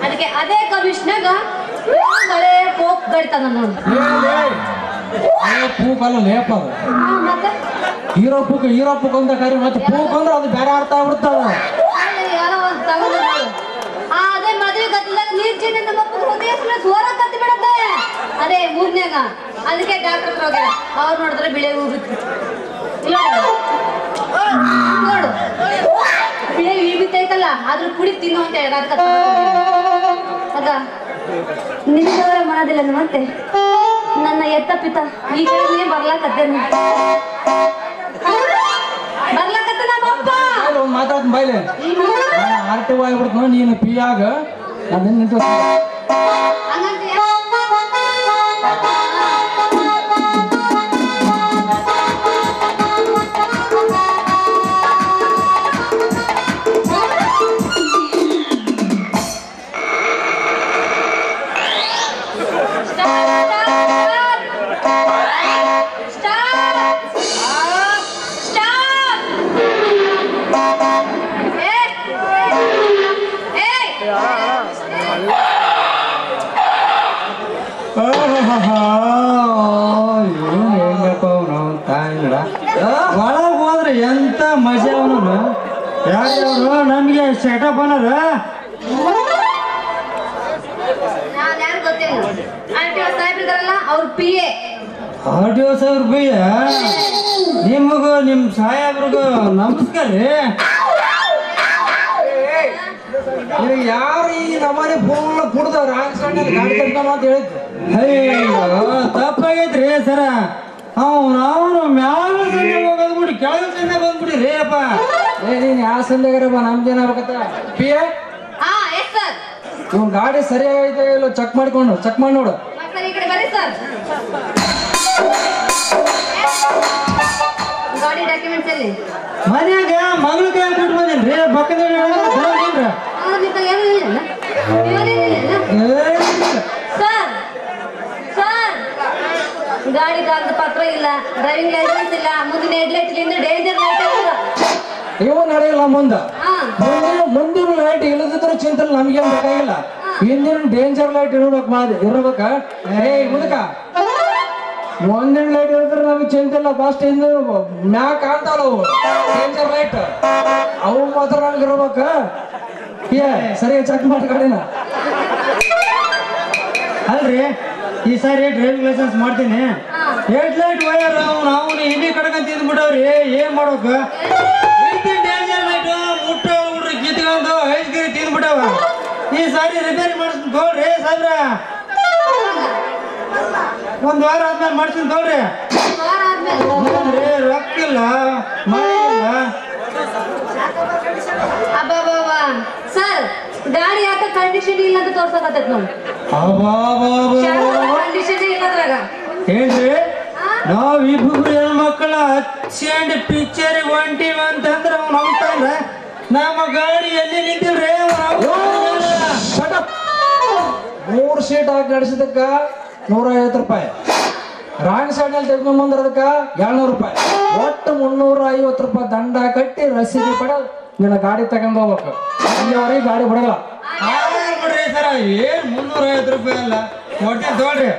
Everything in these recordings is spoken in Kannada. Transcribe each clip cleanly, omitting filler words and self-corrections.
ಅದಕ್ಕೆ ಅದೇ ಕಮಿಷನಾಗ ಮಳೆ ಪೋಕ್ ಗಡಿತಾನ ನೋಡಿ ಪೂಕಲ್ಲ ಲೇಪ ಹೀರೋ ಪೂಕ್ ಅಂತ ಕರಿ ಮತ್ತೆ ಪೂಕ್ ಅಂದ್ರೆ ಅದು ಬೇರೆ ಅರ್ಥ ಆಗ್ಬಿಡ್ತದ ಯಾರೋ ಒಂದು ತಗೊಂಡು ಅದೇ ಮದುವೆ ಗದ್ದಲಾಗ ನೀರ್ ಚೆನ್ನ ನಮ್ಮಪ್ಪ ಹೃದಯ ಸೋರ ಕತ್ತಿ ಬಿಡತ್ತೆ ಅದೇ ಊರ್ನ್ಯಾಗ ಅದಕ್ಕೆ ಡಾಕ್ಟರ್ ಹತ್ರ ಹೋಗ್ಯಾರ ಅವ್ರು ನೋಡಿದ್ರೆ ಬಿಳೆ ಹೂ ಬಿತ್ತು ನೋಡು ಬಿಳೆ ಹೂ ಬಿತ್ತೈತಲ್ಲ ಅದ್ರ ಕುಡಿ ತಿನ್ನು ಅಂತ ಹೇಳಿ ಅದ ನಿನ್ನವರ ಮಾಡೋದಿಲ್ಲ ಮತ್ತೆ ನನ್ನ ಎತ್ತ ಪಿತ ಈ ಕಡೆ ಬರ್ಲಾಕತ್ತೇನು ಬರ್ಲಾಕತ್ತ ನಮ್ಮಪ್ಪ ಮಾತಾಡ್ತೀನಿ ಬೈಲೆ ಆರ್ಟಿವ್ ಆಗ್ಬಿಡ್ತು ನೀನು ಪಿ ಆಗ ನಾನು ಒಳಗ್ ಹೋದ್ರೆ ಎಂತ ಮಜಾ ಅವನು ಯಾರು ನಮ್ಗೆ ಸೆಟಪ್ ಅನ್ನೋದು RTO ಸಾಹೇಬ್ರ ನಿಮಗೂ ನಿಮ್ ಸಾಹೇಬ್ರಿಗೂ ನಮಸ್ಕಾರ ರೀ ಯಾರು ಈ ನಮ್ಮನೆ ಫೋನ್ ಕುಡ್ದ ರಾಜಕಾರಣ ಗಾಡಿ ಕಟ್ತಾನ ಅಂತ ಹೇಳಿದ್ರು ಅಯ್ಯೋ ತಪ್ಪಾಗೈತ್ರಿ ಸರ ಅವನು ಮ್ಯಾಲ ಸಂದೆ ಹೋಗೋದ್ಬಿಡಿ ಕೆಳಗ ಸಂದೆ ಬಂದ್ಬಿಡಿ ರೀ ಅಪ್ಪ ನೀನ್ ಯಾವ ಸಂದೆಗಾರಪ್ಪ ನಮ್ದೇನಾಗತ್ತ ಪಿ ಇವ್ ಗಾಡಿ ಸರಿಯಾಗೈತೆ ಇಲ್ಲ ಚೆಕ್ ಮಾಡಿ ನೋಡು ಗಾಡಿ ಡಾಕ್ಯುಮೆಂಟ್ಸ್ ಅಲ್ಲಿ ಮನ್ಯಾಗ ಮಗಳ ಕೈ ಕೊಟ್ಟು ಬಂದೇನ್ರಿ ಬಕ್ಕದ ಗಾಡಿ ಕಾಗದ ಪತ್ರ ಇಲ್ಲ ಡ್ರೈವಿಂಗ್ ಲೈಸೆನ್ಸ್ ಇಲ್ಲ ಮುಂದಿನ ಹೆಡ್ಲೈಟ್ ಇಲ್ಲ ಡೇಂಜರ್ ಲೈಟ್ ಇವ ನಡೆಯಲ್ಲ ಮುಂದಿನ ಲೈಟ್ ಇಲ್ಲದಿದ್ರೆ ಚಿಂತನೆ ನಮ್ಗೆ ಬೇಕಾಗಿಲ್ಲ ಹಿಂದಿನ ಡೇಂಜರ್ ಲೈಟ್ ಇರ್ಬೇಕ ಮುದಕ ಮುಂದಿನ ಲೈಟ್ ಇರಿದ್ರೆ ನಮಗೆ ಚಿಂತಿಲ್ಲ ಫಸ್ಟ್ ಹಿಂದೆ ಮ್ಯಾಕ್ ಕಾಣ್ತಾವ ಅವು ಡೇಂಜರ್ ಲೈಟ್ ಅವು ಮಾತ್ರ ನಮ್ಗೆ ಇರ್ಬೇಕ ಸರಿಯಾಗಿ ಚೆಕ್ ಮಾಡಿ ಗಾಡಿನ ಅಲ್ರಿ ಈ ಸಾರಿ ಡ್ರೈವಿಂಗ್ ಲೈಸೆನ್ಸ್ ಮಾಡ್ತೀನಿ ಹೆಡ್ ಲೈಟ್ ವೈರ್ ನಾವು ಹಿಂದಿ ಕಡ್ಕಂತ ತಿಂದ್ಬಿಟ್ಟವ್ರಿ ಏನ್ ಮಾಡ್ಬೇಕು ಡೇಂಜರ್ ಲೈಟ್ ಮುಟ್ಟ ಹುಡ್ರಿ ಕಿತ್ಕೊಂಡು ಐಸ್ಗಿರಿ ತಿಂದ್ಬಿಟ್ಟವ ಈ ಸಾರಿ ರಿಪೇರಿ ಮಾಡಿಸ್ತೀನಿ ತೋಳ್ರಿ ಸಾಬ್ರ ಒಂದ್ ವಾರ ಆದ್ಮೇಲೆ ಮಾಡ್ತೀನಿ ತೋಳ್ರಿ ರೊಕ್ಕ ಇಲ್ಲ ಕಂಡೀಷನ್ ಇಲ್ಲ ಅಂತ ತೋರ್ಸಕತ್ತೈತ್ ನೋಡಿ ಕಂಡೀಷನ್ ಇಲ್ಲ ಅದ್ರಾಗ ಹೇಳ್ರಿ ನಾವಿಬ್ರು ಹೆಣ್ಮಕ್ಳ ಹಚ್ಚಿಂಡ್ ಪಿಕ್ಚರ್ ಹೊಂಟಿವ ಅಂತಂದ್ರ ಅವ್ನು ಅಂತಾರ ನಮ್ಮ ಗಾಡಿ ಎಲ್ಲಿ ನಿಂತಿವ್ರಿ 3 ಸೀಟ್ ಹಾಕಿ ನಡೆಸಿದಕ್ಕ 150 ರೂಪಾಯಿ ರಾಂಗ್ ಸೈಡ್ನಲ್ಲಿ ತೆಗೆದುಕೊಂಡ್ಬಂದ್ರದಕ್ಕ 200 ರೂಪಾಯಿ ಒಟ್ಟು 350 ರೂಪಾಯಿ ದಂಡ ಕಟ್ಟಿ ರಸೀದಿ ಪಡೆದು ನಿನ್ನ ಗಾಡಿ ತಗೊಂಡ್ ಹೋಗ್ಬೇಕು ಇಲ್ಲಿವರೆಗೆ ಗಾಡಿ ಬಿಡಲ್ಲ ಬಿಡ್ರಿ ಸರ ಏನ್ 350 ರೂಪಾಯಿ ಅಲ್ಲ ಒಟ್ಟೆ ತೋಳ್ರಿ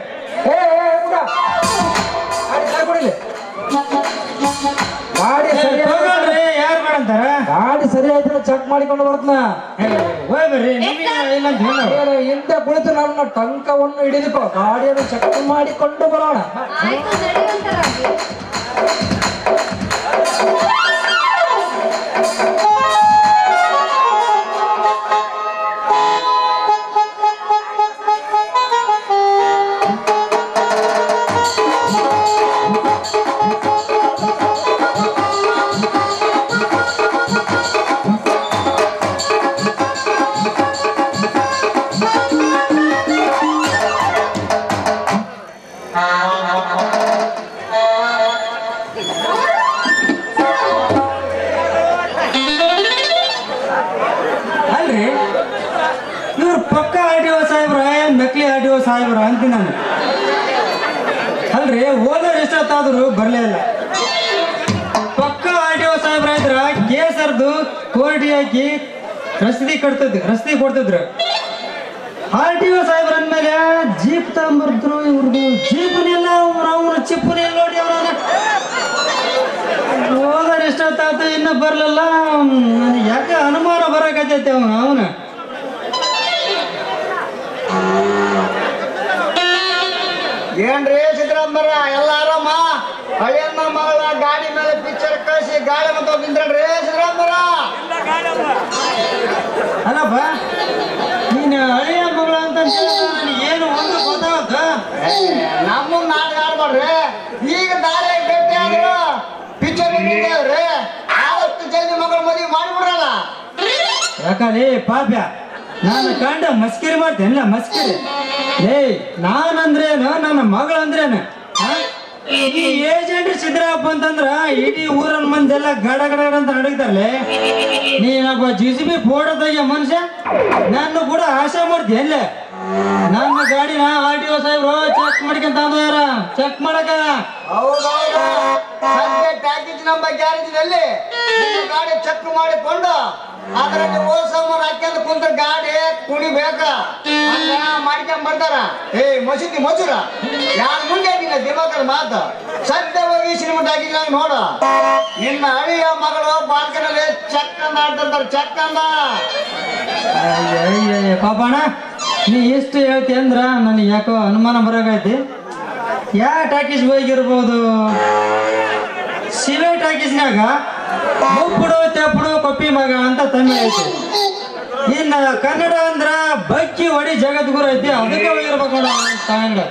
ಗಾಡಿ ಸರಿ ಯಾರು ಮಾಡಂತಾರ ಗಾಡಿ ಸರಿ ಆಯ್ತು ಚೆಕ್ ಮಾಡಿಕೊಂಡು ಬರ್ತನ ಹೋಗ್ಬರ್ರಿ ಇಂತ ಕುಳಿತು ನಮ್ಮ ಟಂಕವನ್ನು ಹಿಡಿದಿಪ್ಪ ಗಾಡಿಯನ್ನು ಚೆಕ್ ಮಾಡಿಕೊಂಡು ಬರೋಣ ಸಾಹೇಬ್ರ ಅಂತೀನಿ ನಾನು ಅಲ್ರಿ ಓದೋರು ಎಷ್ಟೊತ್ತಾದ್ರು ಬರ್ಲೇ ಇಲ್ಲ ಪಕ್ಕ RTO ಸಾಹೇಬ್ರ ಇದ್ರ ಕೇಸರ್ದು ಕೋರ್ಟಿ ಹಾಕಿ ರಸೀದಿ ಕೊಡ್ತಿದ್ರು RTO ಸಾಹೇಬ್ರ ಅಂದ್ಮೇಲೆ ಜೀಪ್ ತಗೊಂಬರ್ದ್ರು ಇವ್ರದ್ದು ಜೀಪ್ನೆಲ್ಲ ಅವ್ರ ಚಿಪ್ಪನೆಲ್ಲ ನೋಡಿ ಅವ್ರ ಓದೋರು ಎಷ್ಟೊತ್ತಾಯ್ತು ಇನ್ನ ಬರ್ಲಿಲ್ಲ ಯಾಕೆ ಅನುಮಾನ ಬರಕತ್ತೈತೆ ಅವನ ಏನ್ರಿ ಸಿದ್ದರಾಮಯ್ಯ ಎಲ್ಲ ಆರಾಮ ಹಳೆಯನ್ನ ಮಗಳ ಗಾಡಿ ಮೇಲೆ ಪಿಕ್ಚರ್ ಕಳಿಸಿ ಗಾಳಿ ಮತ್ತು ನಿಂದ್ರಿ ಸಿದ್ದರಾಮಯ್ಯ ಅಲ್ಲಪ್ಪ ನೀನು ಹಳೆಯ ಮಗಳ ಅಂತ ಏನು ಒಂದು ಗೊತ್ತಾಗತ್ತ ನಮ್ಮ ನಾಟಕ ಆಡ್ಬಾರ್ರಿ ಈಗ ದಾರಿ ಭೇಟಿ ಆದ್ರು ಪಿಕ್ಚರ್ ನಿಂತಿದ್ರಿ ಆದಷ್ಟು ಜಲ್ದಿ ಮಗಳ ಮದುವೆ ಮಾಡಿಬಿಡ್ರಲ್ಲ ಯಾಕಂದ್ರೆ ಪಾಪ್ಯ ನಾನು ಕಂಡ ಮಸ್ಕಿರಿ ಮಾಡ್ತೇನಲ್ಲ ಮಸ್ಕಿರಿ ನಾನಂದ್ರೇನು ನನ್ನ ಮಗಳಂದ್ರೇನು ಈ ಏಜೆಂಟ್ ಸಿದ್ದರಾಮಪ್ಪ ಅಂತಂದ್ರ ಇಡೀ ಊರನ್ ಮಂದೆಲ್ಲ ಗಡ ಗಡ ಅಂತ ನಡೀತಾರಲ್ಲ ನೀನೊಬ್ಬ JCB ಫೋಟೋ ತೆಗಿಯೋ ಮನುಷ್ಯ ನಾನು ಕೂಡ ಆಶೆ ಮಾಡ್ತೀನಿ ಅಲ್ಲೇ ನನ್ನ ಗಾಡಿನ RTO ಸಾಹೇಬ್ರು ಚೆಕ್ ಮಾಡ್ಕೊಂತ ಅಂದ್ರ ಚೆಕ್ ಮಾಡಕ ಹೌದೌದು ಸದ್ಯ ಪ್ಯಾಕೇಜ್ ನಮ್ಮ ಗ್ಯಾರೇಜಿನಲ್ಲಿ ಗಾಡಿ ಚೆಕ್ ಮಾಡಿಕೊಂಡು ಅದರಲ್ಲಿ ಓಸಮ್ಮನ ಹಾಕ್ಯಂತ ಕುಂತ ಗಾಡಿ ಕುಣಿಬೇಕ ಮಾಡ್ಕೊಂಡ್ ಬರ್ತಾರ ಮಸೀದಿ ಮಜೂರ ಯಾರ ಮುಂದೆ ನಿನ್ನ ದಿಮಾಕದ ಮಾತು ಸದ್ಯ ಹೋಗಿ ಸಿನಿಮಾ ಹಾಕಿಲ್ಲ ನೋಡ ನಿನ್ನ ಹಳಿಯ ಮಗಳು ಬಾಲ್ಕನಲ್ಲಿ ಚೆಕ್ ಅಂದ ಆಡ್ತಾರ ಚೆಕ್ ಅಂದ ಪಾಪಣ್ಣ ನೀ ಎಷ್ಟು ಹೇಳ್ತಿ ಅಂದ್ರ ನನಗೆ ಯಾಕೋ ಅನುಮಾನ ಬರಾಗೈತಿ ಯಾವ ಟಾಕೀಸ್ ಹೋಗಿರ್ಬೋದು ಶಿವೆ ಟಾಕೀಸ್ನಾಗ ಮುಪ್ಪುಡು ತೆಪ್ಪುಡು ಕೊಪ್ಪಿ ಮಗ ಅಂತ ತಮಿಳ್ ಐತಿ ಇನ್ನ ಕನ್ನಡ ಅಂದ್ರ ಬಕ್ಕಿ ಹೊಡಿ ಜಗದ್ಗುರು ಐತಿ ಅದಕ್ಕೆ ಹೋಗಿರ್ಬೇಕು ಸಾಂಗ್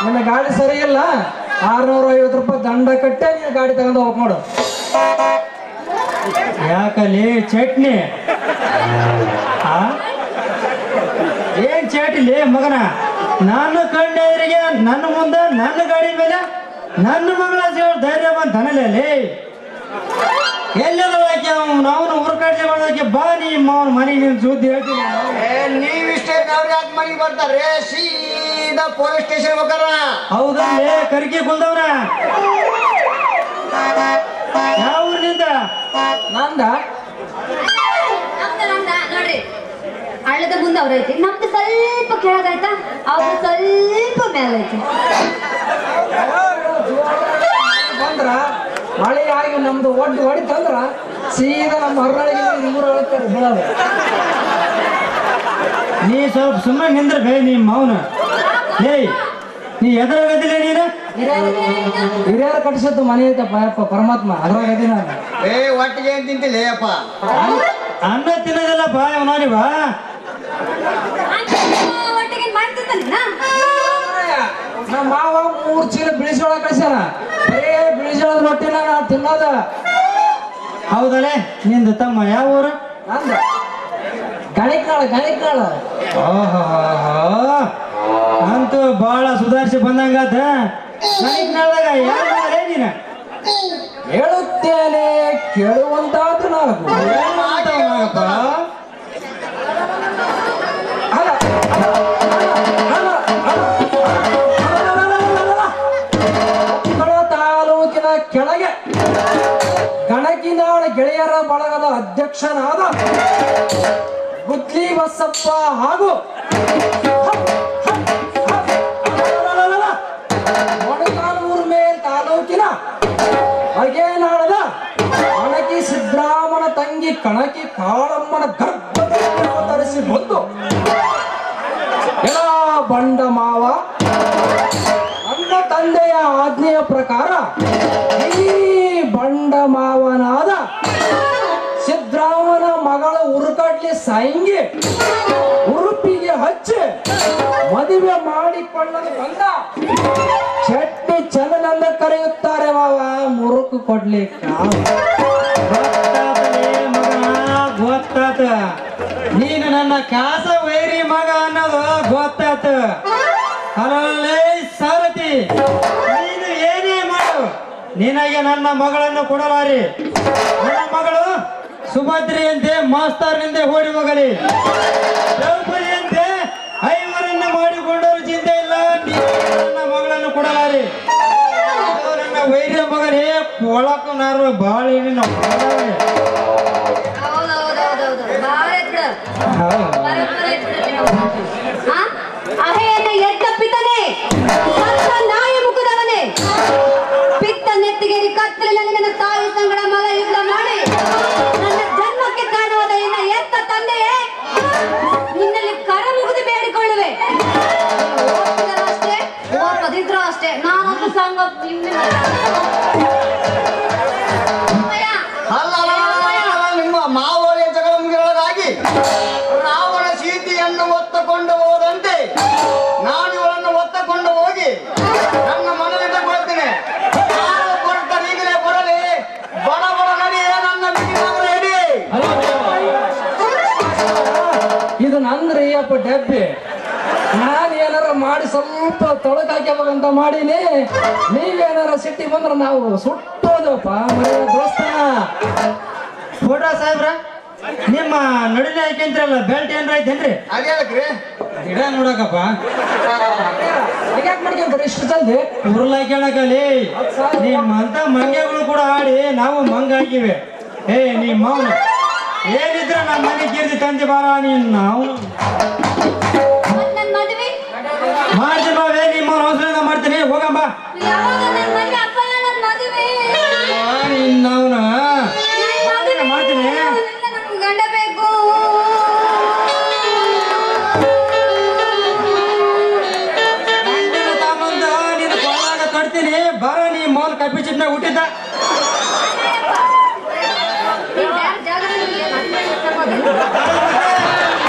ನಿನ್ನ ಗಾಡಿ ಸರಿ ಇಲ್ಲ 650 ರೂಪಾಯಿ ದಂಡ ಕಟ್ಟೆ ನೀನು ಗಾಡಿ ತಗೊಂಡು ಹೋಗ್ ನೋಡು ಯಾಕಲ್ಲಿ ಚಟ್ನಿ ಏನ್ ಚಟ್ಲಿ ಮಗನ ನಾನು ಕಂಡೆದ್ರಿಗೆ ನನ್ನ ಮುಂದೆ ನನ್ನ ಗಾಡಿ ಮೇಲೆ ನನ್ನ ಮಗಳ ಧೈರ್ಯ ಬಂತನಲ್ಲಿ ಎಲ್ಲದಕ್ಕೆ ನಾವು ಹುರ್ಕಾಡ್ಲಿ ಮಾಡೋದಕ್ಕೆ ಬಾ ನಿಮ್ಮ ಅವನ ಮನೆಗೆ ನೀನು ಸುದ್ದಿ ಹೇಳ್ತೀನಿ ನೀವಿಷ್ಟೇ ಯಾಕೆ ಮನೆಗೆ ಬರ್ತಾರೆ ಸೀದಾ ಪೊಲೀಸ್ ಸ್ಟೇಷನ್ ಹೋಗಾರ ಹೌದಲ್ಲೇ ಕರಿಕೆ ಕುಲ್ದವ್ರ ಯಾವ ಊರಿನಿಂದ ನಂದ ನೋಡ್ರಿ ಹಳ್ಳದ ಮುಂದೆ ಅವ್ರ ಐತಿ ನಮ್ದು ಸ್ವಲ್ಪ ಕೆಳಗಾಯ್ತಾ ಅವ್ರು ಸ್ವಲ್ಪ ಮೇಲೈತಿ ಬಂದ್ರ ಮಳೆ ಆಗಿ ನಮ್ದು ಒಡ್ಡು ಹೊಡಿತಂದ್ರ ಸೀದಾ ನಮ್ಮ ಹೊರಳಿಗೆ ಇಬ್ಬರು ಹೇಳ್ತಾರೆ ಬೀಳೋದು. ನೀ ಸ್ವಲ್ಪ ಸುಮ್ಮನೆ ನಿಂದ್ರ ಬೇ ನಿಮ್ಮ ಮೌನ. ಏಯ್ ನೀ ಎದುರಾಗದಿಲ್ಲ ನೀನು. ಹಿರಿಯರು ಕಟ್ಟಿಸಿದ್ದು ಮನೆ ಐತಪ್ಪ ಯಪ್ಪ ಪರಮಾತ್ಮ ಅದ್ರಾಗದಿ ನಾನು. ಒಟ್ಟಿಗೆ ಏನ್ ತಿಂತಿಲ್ಲ ಅಪ್ಪ. ಅನ್ನ ತಿನ್ನೋದಿಲ್ಲಪ್ಪ ಇವನಿವ. ನಮ್ಮ ಮಾವ 3 ಚೀಲ ಬಿಳಿಸೋಳ ಕಳ್ಸ್ಯಾನ. ಬರೇ ಬಿಳಿಸೋಳದ ರೊಟ್ಟಿನ ನಾ ತಿನ್ನೋದ. ಹೌದಲ್ಲೇ ನಿಂದು ತಮ್ಮ ಯಾವ ಊರು? ನಂದ ಗಣಿಕಾಳ. ಓಹೋ ಅಂತೂ ಬಾಳ ಸುಧಾರಿಸಿ ಬಂದಂಗಾತ. ನನಗೆ ನಾಳ್ದಾಗ ಯಾರೇ ನೀನ ಹೇಳುತ್ತೇನೆ ಕೇಳುವಂತಾದ್ರು ನಾಲ್ಕು. ತಾಲೂಕಿನ ಕೆಳಗೆ ಗಣಕಿನಾಳ ಗೆಳೆಯರ ಬಳಗದ ಅಧ್ಯಕ್ಷನಾದ ಗುದ್ಲಿ ಬಸಪ್ಪ ಹಾಗೂ ಮೊಣಕಾಲೂರು ಮೇಲ್ ತಾಲೂಕಿನ ಅಗೇನಾಳದ ಕಣಕಿ ಸಿದ್ದರಾಮನ ತಂಗಿ ಕಣಕಿ ಕಾಳಮ್ಮನ ಗರ್ಭದಲ್ಲಿ ಅವತರಿಸಿ ಬಂದು ಎಲ್ಲ ಬಂಡ ಮಾವ ನನ್ನ ತಂದೆಯ ಆಜ್ಞೆಯ ಪ್ರಕಾರ ಈ ಬಂಡ ಮಾವನಾದ ಸಿದ್ದರಾಮನ ಮಗಳ ಉರುಕಡ್ಲಿ ಸಾಯಿಂಗಿ ಉರುಪಿಗೆ ಹಚ್ಚಿ ಮದುವೆ ಮಾಡಿಕೊಳ್ಳಲು ಬಂದ ಚಟ್ನಿ ಚಂದನಂದ ಕರೆಯುತ್ತಾರೆ ಮಾವ ಮುರುಕು ಕೊಡ್ಲಿಕ್ಕೆ. ಗೊತ್ತಾತ ನೀನು ನನ್ನ ಕಾಸ ವೈರಿ ಮಗ ಅನ್ನೋದು ಗೊತ್ತಾತ. ಅಲ್ಲೇ ಸಾರಥಿ ನೀನು ಏನೇ ಮಾಡು ನಿನಗೆ ನನ್ನ ಮಗಳನ್ನು ಕೊಡಲಾರಿ. ನನ್ನ ಮಗಳು ಸುಭದ್ರಿಯಂತೆ ಮಾಸ್ತರ್ನಿಂದ ಓಡಿ ಹೋಗಲಿ. ದ್ರೌಪದಿಯಂತೆ ಐವರನ್ನ ಮಾಡಿಕೊಂಡರು ಚಿಂತೆ ಇಲ್ಲ. ನನ್ನ ಮಗಳನ್ನು ಕೊಡಲಾರಿ. ನನ್ನ ವೈರ್ಯ ಮಗನೇ ಕೊಳಕು ನಾರು ಬಾಳಿ ಅಹೆಯನ್ನು ಎದ್ದ ಪಿತನೇ ನಾಯ ಮುಖದವನೇ ಪಿತ್ತ ನೆತ್ತಿಗೇರಿ ಕತ್ತಲಿನಲ್ಲಿ ನನ್ನ ತಾಯಿ ಸಂಗಡ ಮಗ ಯುದ್ಧ ಮಾಡಿ ನನ್ನ ಜನ್ಮಕ್ಕೆ ಕಾಣುವುದ ಎನ್ನ ಎತ್ತ ತಂದೆಯೇ ನಿನ್ನಲ್ಲಿ ಕರ ಮುಗಿದು ಬೇಡಿಕೊಳ್ಳುವೆ. ಅಷ್ಟೇ ಓಪದಿದ್ರು ಅಷ್ಟೇ ನಾನೊಂದು ಸಂಘ ನಿಮ್ಮ ಮಾವಳಿಯ ಜಗಳ ಮುಗಿದೊಳಗಾಗಿ ರಾವಣ ಸೀತೆಯನ್ನು ಒತ್ತಕೊಂಡು ಹೋದಂತೆ ನಾನು ಇವಳನ್ನು ಒತ್ತಕೊಂಡು ಹೋಗಿ ನನ್ನ ಮನದಿಂದ ಕೊಡ್ತೇನೆ. ಯಾರು ಕೊಡ್ತಾರೆ ಈಗಲೇ ಬರಲಿ. ಬಡ ಬಡ ನಡಿಯೇ ನನ್ನ ಬಿಡಿ ಹೇಳಿ. ಇದು ನಂದ್ರಿ ಅಪ್ಪ ಡಬ್ಬಿ. ನಾನು ಏನಾರ ಮಾಡಿ ಸ್ವಲ್ಪ ತೊಳಕಾಕ್ಯಬೇಕಂತ ಮಾಡೀನಿ. ನೀವೇನಾರ ಸಿಟ್ಟಿ ಬಂದ್ರೆ ನಾವು ಸುಟ್ಟೋದಪ್ಪ ಮನೆ ದೋಸ್ತ. ಫೋಟೋ ಸಾಹೇಬ್ರ ನಿಮ್ಮ ನಡುವೆ ಹಾಕ್ಯಂತ್ರಲ್ಲ ಬೆಲ್ಟ್ ಏನ್ರ ಐತೇನ್ರಿ? ಅದ್ಯಾಕ್ರಿ ಗಿಡ ನೋಡಕಪ್ಪ ಯಾಕೆ ಮಾಡ್ಕೊಂತಾರೆ ಇಷ್ಟು ಜಲ್ದಿ? ಉರುಳ ಹಾಕ್ಯಣಕಲ್ಲಿ ನಿಮ್ಮಂತ ಮಂಗೆಗಳು ಕೂಡ ಆಡಿ ನಾವು ಮಂಗ ಆಗಿವೆ. ಏ ನೀ ಮೌನ ಏನಿದ್ರೆ ನಮ್ಮ ಮನೆ ಕೀರ್ತಿ ತಂದೆ ಬಾರ ನೀನ್ ನಾವು ನನ್ನ ಮದುವೆ ಮಾಡ್ತೀನಿ ಬಾವೇ. ನಿಮ್ಮ ಅವಸರ ಮಾಡ್ತೀನಿ ಹೋಗಂಬ. ಯಾವಾಗ ನನ್ನ ಮದುವೆ ಅಪ್ಪ ನನ್ನ ಮದುವೆ ನಾವ್ನ ಮಾಡ್ತೀನಿ. ನಮ್ಗೆ ಗಂಡ ಬೇಕು. ತಗೊಂಡ ನೀನು ಕೊಳ್ಳಾಗ ಕಟ್ತೀನಿ ಬರ. ನೀ ಮೌನ ಕಪ್ಪಿ ಚಿಟ್ನಾಗ ಹುಟ್ಟಿದ್ದ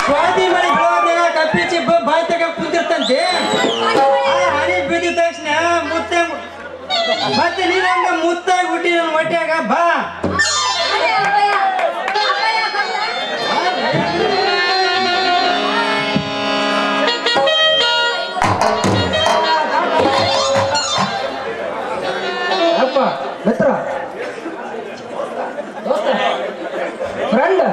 ಸ್ವಾತಿ ಮನೆ ಬೆಳವಣಿಗೆ ಕಪ್ಪಿ ಚಿಬ್ಬ ಬಾಯಿ ತಗ ಕುಂತಿರ್ತಂತೆ. ಹನಿ ಬಿದ್ದ ತಕ್ಷಣ ಮುತ್ತೆ ಮತ್ತೆ ನೀನಂಗ ಮುತ್ತಾಗಿ ಹುಟ್ಟಿ ನನ್ನ ಹೊಟ್ಯಾಗ ಬಾ. ಅಪ್ಪ ಮಿತ್ರ ದೋಸ್ತ ಫ್ರೆಂಡ್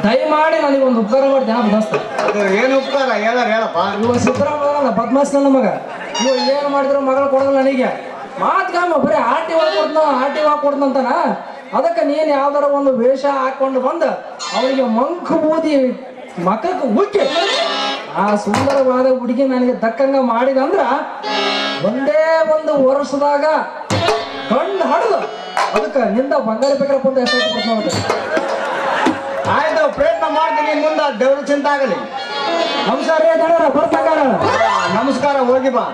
ದಯಮಾಡಿ ನನಗೊಂದು ಉಪಕಾರ ಮಾಡ್ತೀನಿ ದೋಸ್ತ. ಅದು ಏನು ಉಪಕಾರ ಹೇಳಪ್ಪ. ಇವ ಸಿದ್ದರಾಮಯ್ಯ ಬದ್ಮಾಸ್ ನನ್ನ ಮಗ. ಇವ ಏನು ಮಾಡಿದ್ರು ಮಗಳು ಕೊಡೋದು ನನಗೆ ಮಾತ್ಕಮ್ಮ ಬರೀ ಆಟಿ ಕೊಡ್ತಂತಾನ. ಅದಕ್ಕೆ ನೀನು ಯಾವ್ದಾರ ಒಂದು ವೇಷ ಹಾಕೊಂಡು ಬಂದ ಅವನಿಗೆ ಮಂಕು ಬೂದಿ ಮಕಕ್ಕೆ ಉಕ್ಕಿ ಆ ಸುಂದರವಾದ ಹುಡುಗಿ ನನಗೆ ದಕ್ಕಂಗ ಮಾಡಿದಂದ್ರ ಒಂದೇ ಒಂದು ವರ್ಷದಾಗ ಕಣ್ಣು ಹಡ್ದು ಅದಕ್ಕೆ ನಿಂದ ಬಂಗಾರ ಬೇಕಪ್ಪ ಅಂತ ಎಷ್ಟೈತೆ ಪ್ರಶ್ನೆ ಮಾಡ್ತೇನೆ. ಆಯ್ತು, ಪ್ರಯತ್ನ ಮಾಡ್ತೀನಿ. ಮುಂದೆ ದೇವ್ರ ಚಿಂತೆ ಆಗಲಿ. ನಮಸ್ಕಾರ ರೀ ದಣರ, ಬರ್ತಾಗಾರ. ನಮಸ್ಕಾರ, ಹೋಗಿ ಬಾ.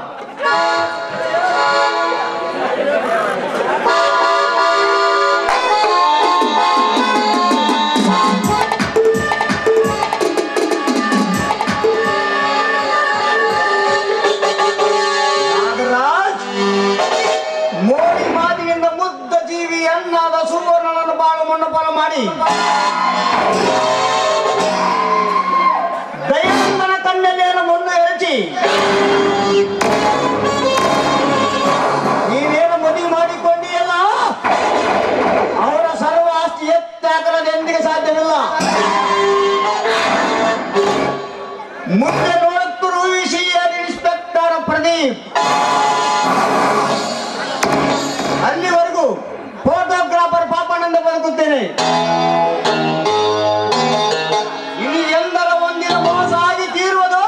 ನಾಗರಾಜ್, ಮೋಡಿ ಮಾತಿನಿಂದ ಮುದ್ದ ಜೀವಿ ಎನ್ನಾದ ಸುವರ್ಣನನ್ನು ಬಾಳು ಮಣ್ಣು ಪಾಲು ಮಾಡಿ ದಯಾನಂದನ ಕಣ್ಣಲ್ಲೇನು ಮುಂದೆ ಹೆಚ್ಚಿ ನೀವೇನು ಮದುವೆ ಮಾಡಿಕೊಂಡಿಯಲ್ಲ, ಅವರ ಸರ್ವ ಆಸ್ತಿ ಎತ್ತಾಕಲದ ಎಂದಿಗೆ ಸಾಧ್ಯವಿಲ್ಲ. ಮುಂದೆ ನೋಡುತ್ತಿರು ವಿಷಯ ಇನ್ಸ್ಪೆಕ್ಟರ್ ಪ್ರದೀಪ್. ಅಲ್ಲಿವರೆಗೂ ಫೋಟೋಗ್ರಾಫರ್ ಪಾಪಣ್ಣಿಂದ ಬದುಕುತ್ತೇನೆ. ಇನ್ನು ಎಂದರ ಒಂದಿನ ಮೋಸ ಆಗಿ ತೀರುವುದು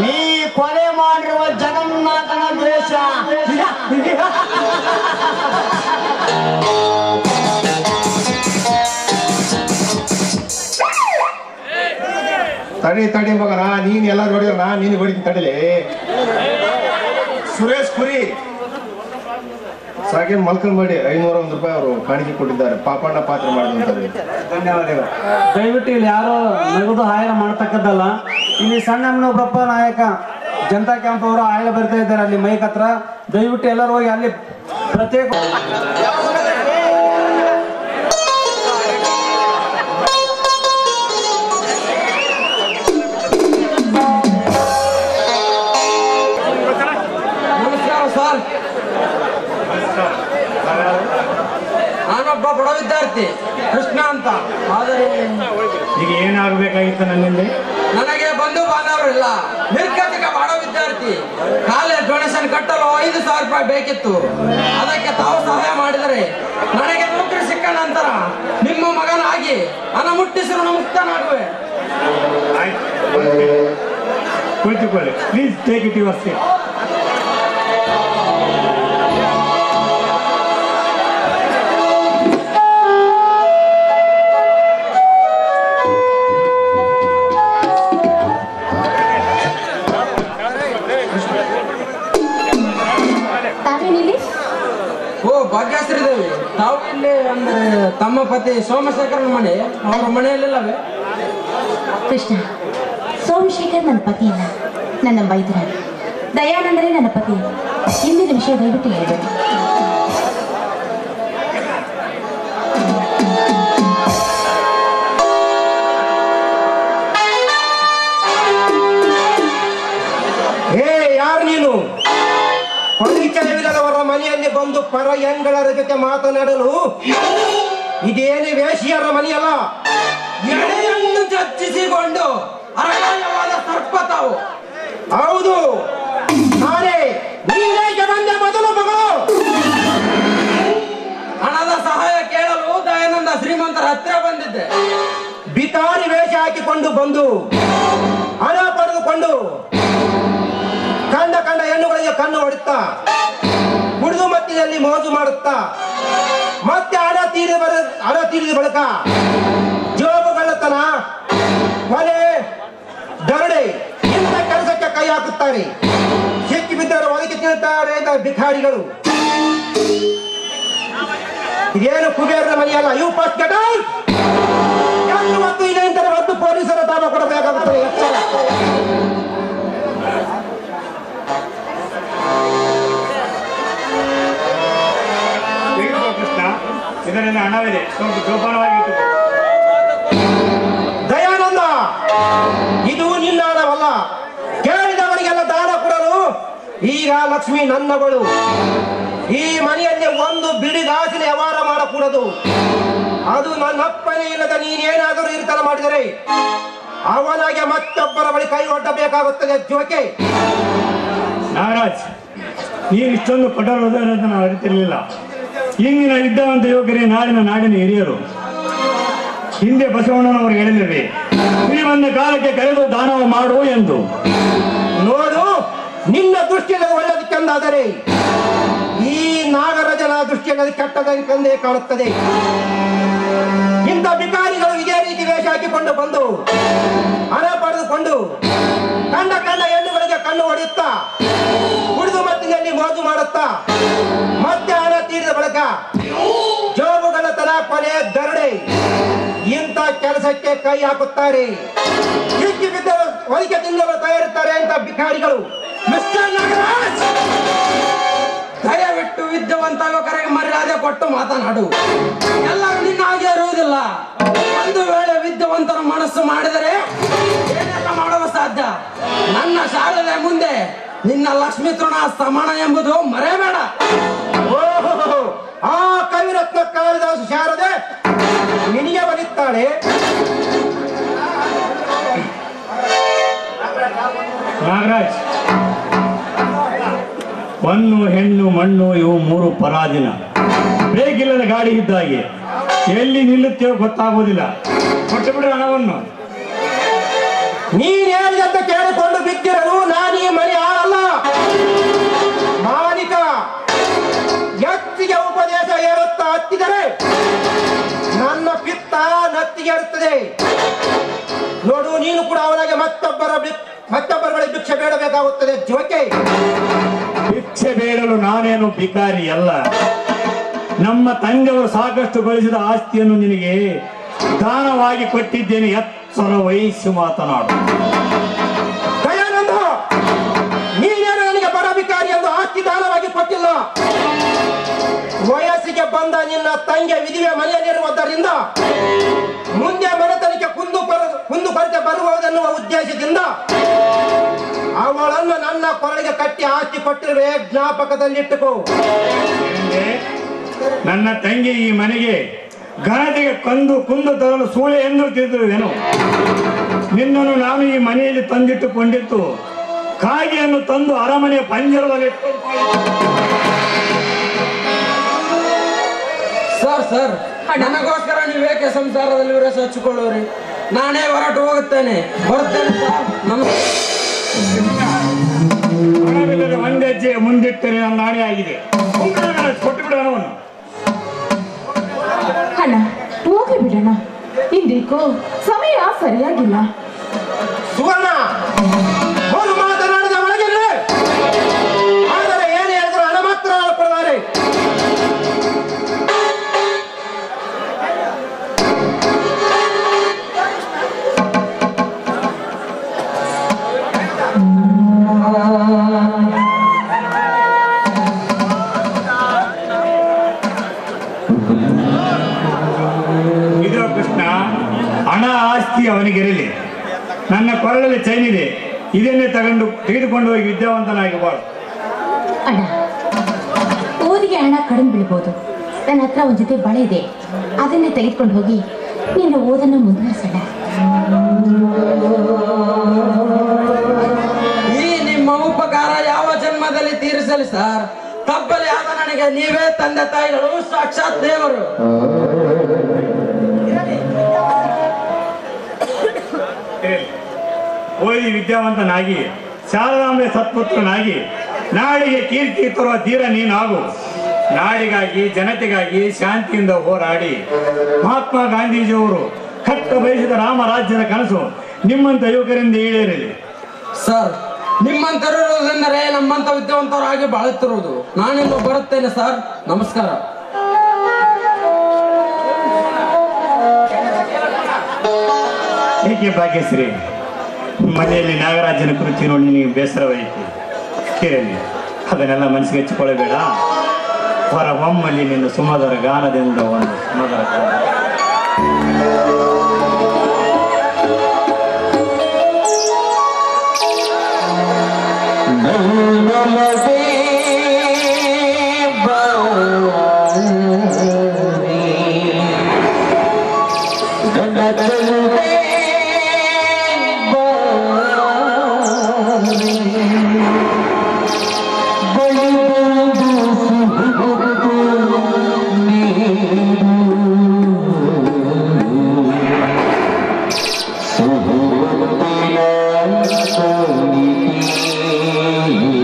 ನೀ ಕೊಲೆ ಮಾಡಿರುವ ಜಗನ್ನಾಥನ ದ್ವೇಷ. ತಡಿ ಮಗನ, ನೀನ್ ಎಲ್ಲ ನೋಡಿದ್ರ ನಾ ನೀನು ಹೊಡಿತೀನಿ ತಡಿಲಿ. ಸುರೇಶ್ ಕುರಿ ಸಾಕೇನ್ ಮಲ್ಕಲ್ ಮಾಡಿ 501 ರೂಪಾಯಿ ಅವರು ಕಾಣಿಕೆ ಕೊಟ್ಟಿದ್ದಾರೆ. ಪಾಪಣ್ಣ ಪಾತ್ರ ಮಾಡಿದಂತಾರೆ. ಧನ್ಯವಾದಗಳು. ದಯವಿಟ್ಟು ಇಲ್ಲಿ ಯಾರು ನಗದು ಹಾಯರ ಮಾಡ್ತಕ್ಕದ್ದಲ್ಲ. ಇಲ್ಲಿ ಸಣ್ಣಮ್ಮನೊಬ್ಬಪ್ಪ ನಾಯಕ ಜನತಾ ಕ್ಯಾಂಪ್ ಅವರು ಆಯ್ಲೆ ಬರ್ತಾ ಇದ್ದಾರೆ ಅಲ್ಲಿ ಮೈಕ್ ಹತ್ರ. ದಯವಿಟ್ಟು ಎಲ್ಲರೂ ಹೋಗಿ ಅಲ್ಲಿ ಪ್ರತ್ಯೇಕ ನಾನೊಬ್ಬ ಬಡ ವಿದ್ಯಾರ್ಥಿ ಕೃಷ್ಣ ಅಂತ. ಆದರೆ ಈಗ ಏನಾಗಬೇಕಾಗಿತ್ತು ನನ್ನಿಂದ? ನನಗೆ ಬಂಧು ಬಾಂಧವರಿಲ್ಲ, ನಿರ್ಗತಿಕ ಬಡ ವಿದ್ಯಾರ್ಥಿ. ಕಾಲೇಜ್ ಡೊನೇಷನ್ ಕಟ್ಟಲು 5,000 ರೂಪಾಯಿ ಬೇಕಿತ್ತು. ಅದಕ್ಕೆ ತಾವು ಸಹಾಯ ಮಾಡಿದರೆ ನನಗೆ ನೌಕರಿ ಸಿಕ್ಕ ನಂತರ ನಿಮ್ಮ ಮಗನಾಗಿ ಹಣ ಮುಟ್ಟಿಸಿರು ಮುಕ್ತನಾಗುವೆ. ಕುಳಿತುಕೊಳ್ಳಿ, please take it your seat. ಓ ಭಾಗ್ಯಶ್ರೀದೇವಿ, ತಾವು ಇಲ್ಲಿ ಅಂದ್ರೆ ತಮ್ಮ ಪತಿ ಸೋಮಶೇಖರನ ಮನೆ, ಅವರ ಮನೆಯಲ್ಲಿಲ್ಲವೇ? ಕೃಷ್ಣ, ಸೋಮಶೇಖರ್ ನನ್ನ ಪತಿಯಲ್ಲ, ನನ್ನ ವೈದ್ಯರಾಗಿ. ದಯಾನಂದರೇ ನನ್ನ ಪತಿ. ಹಿಂದಿನ ವಿಷಯ ದಯವಿಟ್ಟು ಹೇಳಬೇಡಿ. ಯಾರು ನೀನು? ಪರಿಚಯವಿಲ್ಲದವರ ಮನೆಯಲ್ಲಿ ಬಂದು ಪರ ಹೆಂಗಳರ ಜೊತೆ ಮಾತನಾಡಲು ಇದೇನು ವೇಷಿಯರ ಮನೆಯಲ್ಲ. ಎಡೆಯನ್ನು ಚರ್ಚಿಸಿಕೊಂಡು ಅರಣ್ಯವಾದ ಸರ್ಪ ತಾವು. ಹೌದು, ನಾನೇ. ನೀನೇಕೆ ಬಂದೆ ಮೊದಲು ಮಗಳು? ಹಣದ ಸಹಾಯ ಕೇಳಲು ದಯಾನಂದ ಶ್ರೀಮಂತರ ಹತ್ತಿರ ಬಂದಿದ್ದೆ. ಬಿಕಾರಿ ವೇಷ ಹಾಕಿಕೊಂಡು ಬಂದು ಹಣ ಪಡೆದುಕೊಂಡು ಕಂಡ ಹೆಣ್ಣುಗಳಿಗೆ ಕಣ್ಣು ಹೊಡುತ್ತಾ ಕುಡಿದು ಮತ್ತಿನಲ್ಲಿ ಮೋಜು ಮಾಡುತ್ತಾ ಮತ್ತೆ ಹಣ ತೀರಿದ ಬಳಿಕ ಜೋಬುಗಳತನ, ಕೊಲೆ, ದರೋಡೆ ಇಂಥ ಕೆಲಸಕ್ಕೆ ಕೈ ಹಾಕುತ್ತಾರೆ. ಸಿಕ್ಕಿ ಬಿದ್ದರೆ ಒದಗಿ ತಿನ್ನುತ್ತಾರೆ ಭಿಕಾರಿಗಳು. ಇದೇನು ಕುಬೇರನ ಮನೆಯಲ್ಲ. You first get out. ಮತ್ತು ಇದೇಂತಾರೆ ಒಂದು ಪೊಲೀಸರ ದಾವ ಕೊಡಬೇಕಾಗುತ್ತದೆ. ಎಚ್ಚರ. ಇದರಿಂದ ಹಣವಿದೆ, ಸ್ವಲ್ಪ ಜೋಪಾನವಾಗಿ. ದಯಾನಂದ, ಇದು ನಿನ್ನ ಹಣವಲ್ಲ. ಕೇಳಿದವರಿಗೆಲ್ಲ ದಾನ ಕೊಡಲು ಈಗ ಲಕ್ಷ್ಮಿ ನನ್ನಗಳು. ಈ ಮನೆಯಲ್ಲಿ ಒಂದು ಬಿಡಿಗಾಸಿನ ವ್ಯವಹಾರ ಮಾಡಕೂಡದು. ಅದು ನನ್ನಪ್ಪನೇ ಇಲ್ಲದ ನೀನೇನಾದರೂ ಇರ್ತನ ಮಾಡಿದರೆ ಅವನಾಗೆ ಮತ್ತೊಬ್ಬರ ಬಳಿ ಕೈ ಒಡ್ಡಬೇಕಾಗುತ್ತದೆ. ಜೋಕೆ ನಾಗರಾಜ್, ನೀವು ಇಷ್ಟೊಂದು ಕಠೋರ ಅಂತ ನಾವು ಅರಿತಿರ್ಲಿಲ್ಲ. ಇಂದಿನ ವಿದ್ಯಾವಂತ ಯುವಕರೇ ನಾಡಿನ ನಾಡಿನ ಹಿರಿಯರು. ಹಿಂದೆ ಬಸವಣ್ಣನವರು ಹೇಳಿದ್ರಿ, ಬಂದ ಕಾಲಕ್ಕೆ ಕರೆದು ದಾನವ ಮಾಡು ಎಂದು. ನೋಡು, ನಿನ್ನ ದೃಷ್ಟಿಯಲ್ಲಿ ಅದು ಒಳ್ಳೆದಕ್ಕೆಂದಾದರೆ ಈ ನಾಗರಾಜನ ದೃಷ್ಟಿಯಲ್ಲಿ ಅದು ಕೆಟ್ಟದಕ್ಕೆಂದೇ ಕಾಣುತ್ತದೆ. ಇಂಥ ಬಿಕಾರಿಗಳು ಇದೇ ರೀತಿ ವೇಷ ಹಾಕಿಕೊಂಡು ಬಂದು ಹಣ ಪಡೆದುಕೊಂಡು ಕಂಡ ಹೆಣ್ಣುಗಳಿಗೆ ಕಣ್ಣು ಹೊಡೆಯುತ್ತಾ ಕುಡಿದು ಮತ್ತಿನಲ್ಲಿ ಮೋಜು ಮಾಡುತ್ತಾ ಮತ್ತೆ ಹಣ ತೀರಿದ ಬಳಿಕ ಜೋಬುಗಳ ತನ ಕೊನೆ ದರಡೆ ಇಂಥ ಕೆಲಸಕ್ಕೆ ಕೈ ಹಾಕುತ್ತಾರೆ. ಸಿಕ್ಕಿ ಬಿದ್ದ ಹೊಲಿಕೆ ತಿನ್ನಲು ತಯಾರಿರ್ತಾರೆ ಅಂತ ಬಿಕಾರಿಗಳು. ಮಿಸ್ಟರ್ ನಾಗರಾಜ್, ದಯವಿಟ್ಟು ವಿದ್ಯಾವಂತ ಕರೆಗೆ ಮರ್ಯಾದೆ ಕೊಟ್ಟು ಮಾತನಾಡು. ಎಲ್ಲರೂ ನಿನ್ನ ಹಾಗೆ ಇರುವುದಿಲ್ಲ. ಒಂದು ವೇಳೆ ವಿದ್ಯಾವಂತರ ಮನಸ್ಸು ಮಾಡಿದರೆ ಏನೆಲ್ಲ ಮಾಡಲು ಸಾಧ್ಯ. ನನ್ನ ಶಾರದೆ ಮುಂದೆ ನಿನ್ನ ಲಕ್ಷ್ಮೀ ತೃಣ ಸಮಾನ ಎಂಬುದು ಮರೆಯಬೇಡ. ಓಹೋ, ಆ ಕವಿರತ್ನ ಕಾಳಿದಾಸ ಶಾರದೆ ನಿನಗೆ ಬಲಿತಾಳೆ. ನಾಗರಾಜ್, ಹೊನ್ನು ಹೆಣ್ಣು ಮಣ್ಣು ಇವು ಮೂರು ಪರಾದಿನ. ಬೇಕಿಲ್ಲದ ಗಾಡಿ ಇದ್ದಾಗೆ ಎಲ್ಲಿ ನಿಲ್ಲುತ್ತೇವೋ ಗೊತ್ತಾಗುವುದಿಲ್ಲ. ಕೊಟ್ಟು ಬಿಡ್ರಿ ಹಣವನ್ನು. ನೀನ್ ಹೇಳಿದಂತ ಕೇಳಿಕೊಂಡು ಬಿದ್ದಿರಲು ನಾನೀ ಮನೆ ಆಳಲ್ಲ, ಮಾಲೀಕ. ಎತ್ತಿಗೆ ಉಪದೇಶ ಹೇಳುತ್ತಾ ಹತ್ತಿದರೆ ನನ್ನ ಪಿತ್ತ ನತ್ತಿಗೆ ಇರುತ್ತದೆ. ನೋಡು, ನೀನು ಕೂಡ ಅವನಿಗೆ ಮತ್ತೊಬ್ಬರ ಬಳಿ ಭಿಕ್ಷೆ ಬೇಡಬೇಕಾಗುತ್ತದೆ. ಜೋಕೆ ಭಿಕ್ಷೆ ಬೇಡಲು ನಾನೇನು ಬಿಕಾರಿ ಅಲ್ಲ. ನಮ್ಮ ತಂದೆಯವರು ಸಾಕಷ್ಟು ಗಳಿಸಿದ ಆಸ್ತಿಯನ್ನು ನಿನಗೆ ದಾನವಾಗಿ ಕೊಟ್ಟಿದ್ದೇನೆ. ಎತ್ತರ ವಹಿಸಿ ಮಾತನಾಡು. ದಯಾನಂದ, ನೀನೇನು ನನಗೆ ಬಡ ಬಿಕಾರಿ ಎಂದು ಆಸ್ತಿ ದಾನವಾಗಿ ಕೊಟ್ಟಿಲ್ಲ. ವಯಸ್ಸಿಗೆ ಬಂದ ನಿನ್ನ ತಂಗಿ ವಿಧಿವೆ ಮನೆಯಲ್ಲಿರುವುದರಿಂದ ಮುಂದೆ ಮನೆತನಕ್ಕೆ ಕುಂದು ಕೊರತೆ ಬರುವುದೆನ್ನುವ ಉದ್ದೇಶದಿಂದ ಅವಳನ್ನು ನನ್ನ ಕೊರಳಿಗೆ ಕಟ್ಟಿ ಆಸ್ತಿ ಕೊಟ್ಟಿರುವೆ, ಜ್ಞಾಪಕದಲ್ಲಿಟ್ಟುಕೋ. ನನ್ನ ತಂಗಿ ಈ ಮನೆಗೆ ಘನತೆಗೆ ಕುಂದು ತರಲು ಸೂಳೆ ಎಂದು ತಿಳಿದಿರುವೆನು. ನಿನ್ನನ್ನು ನಾನು ಈ ಮನೆಯಲ್ಲಿ ತಂದಿಟ್ಟುಕೊಂಡಿತ್ತು ಕಾಗೆಯನ್ನು ತಂದು ಅರಮನೆಯ ಪಂಜರದಲ್ಲಿ. ಸರ್, ನನಗೋಸ್ಕರ ನೀವೇಕೆ ಸಂಸಾರದಲ್ಲಿ ವಿರಸ ಹಚ್ಚಿಕೊಳ್ಳೋರಿ? ನಾನೇ ಹೊರಟು ಹೋಗುತ್ತೇನೆ. ಬರುತ್ತೇನೆ ಸರ್. ಹಣವಿಲ್ಲದೆ ಒಂದೇ ಹೆಜ್ಜೆ ಮುಂದಿಟ್ಟರೆ ನನ್ನ ನಾಣೆ ಆಗಿದೆ. ಕೊಟ್ಟು ಬಿಡ ಹಣವನ್ನು. ಹಣ ಹೋಗಿ ಬಿಡೋಣ. ಇಂದಿಗೂ ಸಮಯ ಸರಿಯಾಗಿಲ್ಲ. ಸುವರ್ಣ, ಹೋಗಿ ಮಾತನಾಡಿದ ಒಳಗಿಲ್ಲ. ಆದರೆ ಏನು ಹೇಳಿದ್ರು ಹಣ ಮಾತ್ರ ಕೊಡಲಾರೆ. ಇದು ಕೃಷ್ಣ, ಹಣ ಆಸ್ತಿ ಅವನಿಗಿರಲಿ. ನನ್ನ ಕೊರಳಲ್ಲಿ ಚೈನ್ ಇದೆ, ಇದನ್ನೇ ತೆಗೆದುಕೊಂಡು ಹೋಗಿ ವಿದ್ಯಾವಂತನಾಗಿ ಬಾಳು. ಅಣ್ಣ, ಓದಿಗೆ ಹಣ ಕಡಿಮೆ ಬೀಳ್ಬೋದು. ನನ್ನ ಹತ್ರ ಒಂದು ಜೊತೆ ಬಳೆ ಇದೆ, ಅದನ್ನೇ ತೆಗೆದುಕೊಂಡು ಹೋಗಿ ನಿನ್ನ ಓದನ್ನು ಮುಂದುವರಿಸೋಣ. ಈ ನಿಮ್ಮ ಉಪಕಾರ ಯಾವ ಜನ್ಮದಲ್ಲಿ ತೀರಿಸಲಿ ಸರ್. ತಪ್ಪಲಿ ಆದ ನನಗೆ ನೀವೇ ತಂದೆ ತಾಯಿಗಳು, ಸಾಕ್ಷಾತ್ ದೇವರು. ಓದಿ ವಿದ್ಯಾವಂತನಾಗಿ ಶಾರದಾಂಬೆ ಸತ್ಪುತ್ರನಾಗಿ ನಾಡಿಗೆ ಕೀರ್ತಿ ತರುವ ಧೀರ ನೀನಾಗು. ನಾಡಿಗಾಗಿ ಜನತೆಗಾಗಿ ಶಾಂತಿಯಿಂದ ಹೋರಾಡಿ ಮಹಾತ್ಮ ಗಾಂಧೀಜಿಯವರು ಕಟ್ಟ ಬಯಸಿದ ರಾಮರಾಜ್ಯದ ಕನಸು ನಿಮ್ಮಂತ ಯುವಕರಿಂದ ಈಡೇರಲಿ. ಸರ್, ನಿಮ್ಮಂತರಿರುವುದೆಂದರೆ ನಮ್ಮಂತ ವಿದ್ಯಾವಂತರಾಗಿ ಬಾಳುತ್ತಿರುವುದು. ನಾನಿನ್ನು ಬರುತ್ತೇನೆ ಸರ್. ನಮಸ್ಕಾರ. ಏಕೆ ಭಾಗ್ಯಶ್ರೀ, ಮನೆಯಲ್ಲಿ ನಾಗರಾಜನ ಕುರಿತು ನೋಡಿ ನಿನಗೆ ಬೇಸರವಾಯಿತು. ಇರಲಿ, ಅದನ್ನೆಲ್ಲ ಮನಸ್ಸಿಗೆ ಹಚ್ಚಿಕೊಳ್ಳಬೇಡ. ಹೊರಹೊಮ್ಮಲ್ಲಿ ನಿನ್ನ ಸುಮಧುರ ಗಾನದಿಂದ ಒಂದು ಸುಮಧುರ ಗಾನ. Thank you.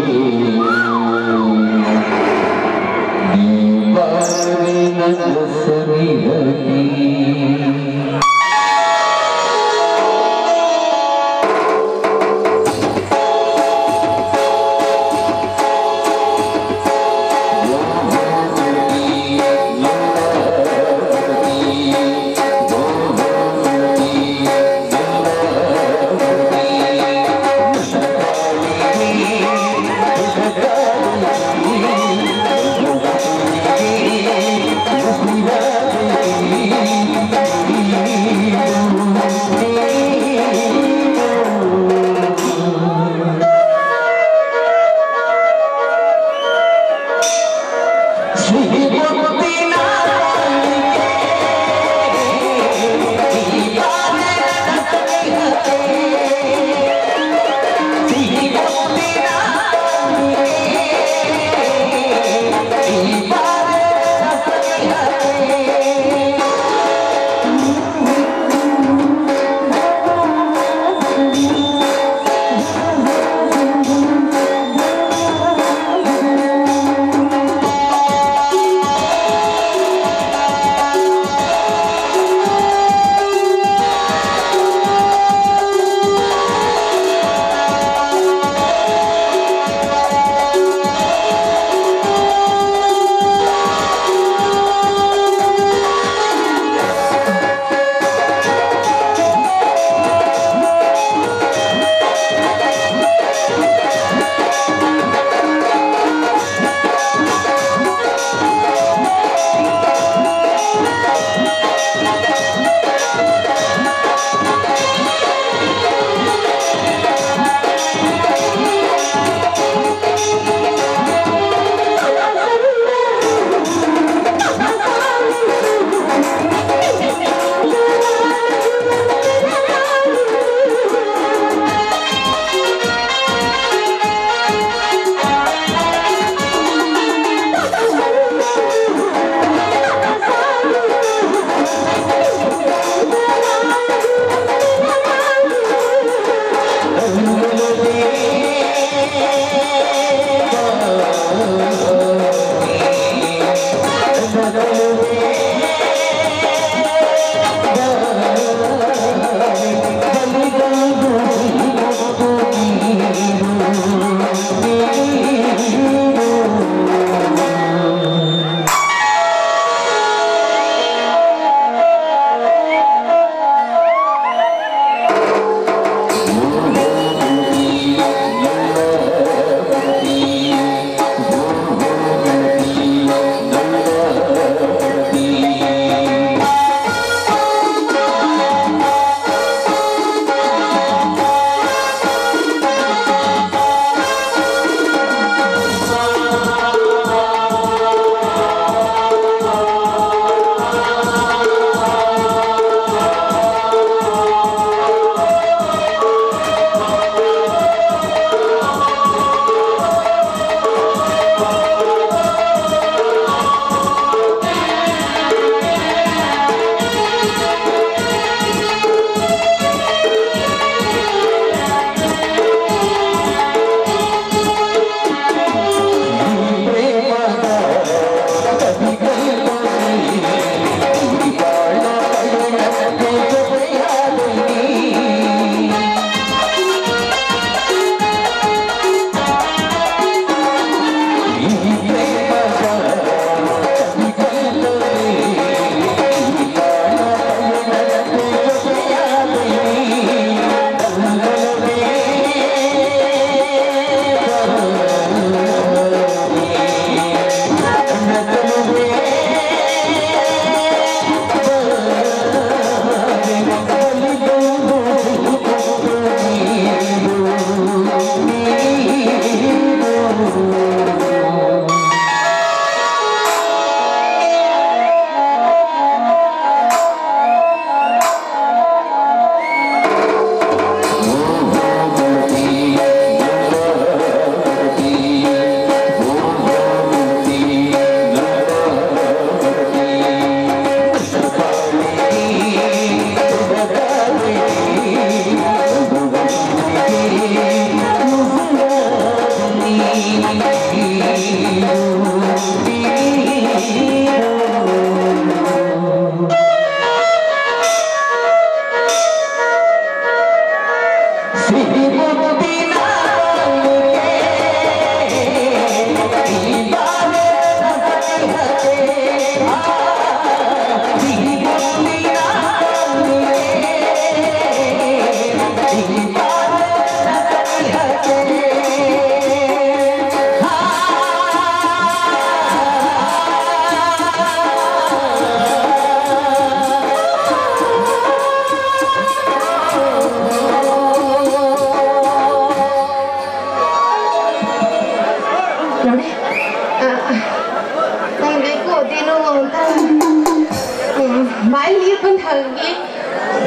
ಬಾಯಿ ನೀರು ಬಂದ ಹಾಗೆ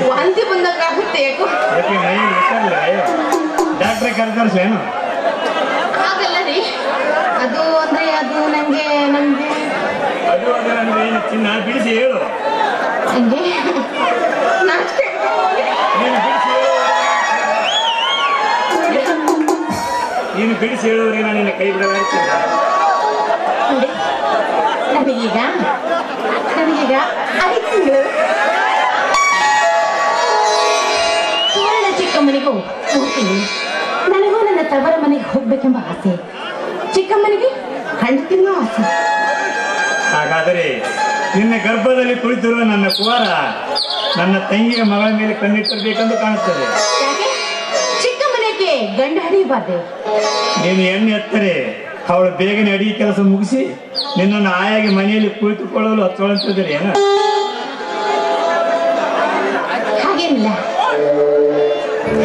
ವಾಂತಿ ಬಂದಾಗ ಆಗುತ್ತೆ ಯಾಕೋ. ಡಾಕ್ಟ್ರೆ ಕರ್ಕರ್ಸೇನು? ಹಾಗಲ್ಲ ರೀ, ಅದು ಅಂದ್ರೆ ಅದು ನಮ್ಗೆ ಅದು ಅಂದ್ರೆ ಚಿನ್ನ ಬಿಡಿಸಿ ಹೇಳು. ಹಂಗೆ ನಾಚಿಕೆ ನೀನು ಬಿಡಿಸಿ ಹೇಳುವವರೆಗೆ ನಾನು ನಿನ್ನ ಕೈ ಬಿಡಲಾಗ್ತೀನಿ. ನನಗೀಗ 5 ತಿಂಗಳು ಸುವರ್ಣ ಚಿಕ್ಕಮ್ಮನಿಗೂ ಹೋಗ್ತೀನಿ. ನನಗೂ ನನ್ನ ತವರ ಮನೆಗೆ ಹೋಗ್ಬೇಕೆಂಬ ಆಸೆ, ಚಿಕ್ಕಮ್ಮನಿಗೆ ಹಣ್ಣು ತಿನ್ನೋ ಆಸೆ. ಹಾಗಾದರೆ ನಿನ್ನ ಗರ್ಭದಲ್ಲಿ ಕುಳಿತಿರುವ ನನ್ನ ಕುಮಾರ ನನ್ನ ತಂಗಿಯ ಮಗಳ ಮೇಲೆ ಕಣ್ಣಿಟ್ಟಿರ್ಬೇಕೆಂದು ಕಾಣುತ್ತದೆ. ಯಾಕೆ ಚಿಕ್ಕಮ್ಮನಿಗೆ ಗಂಡ ಹಡಿಯಬಾರ್ದೆ? ನೀನು ಎಣ್ಣೆ ಎತ್ತರೆ ಅವಳು ಬೇಗನೆ ಅಡಿಗೆ ಕೆಲಸ ಮುಗಿಸಿ ನಿನ್ನನ್ನು ಆಯಾಗಿ ಮನೆಯಲ್ಲಿ ಕುಳಿತುಕೊಳ್ಳಲು ಹಚ್ಚೋಳಂತಿದ್ದೀರಿ ಏನ? ಹಾಗೇನಿಲ್ಲ.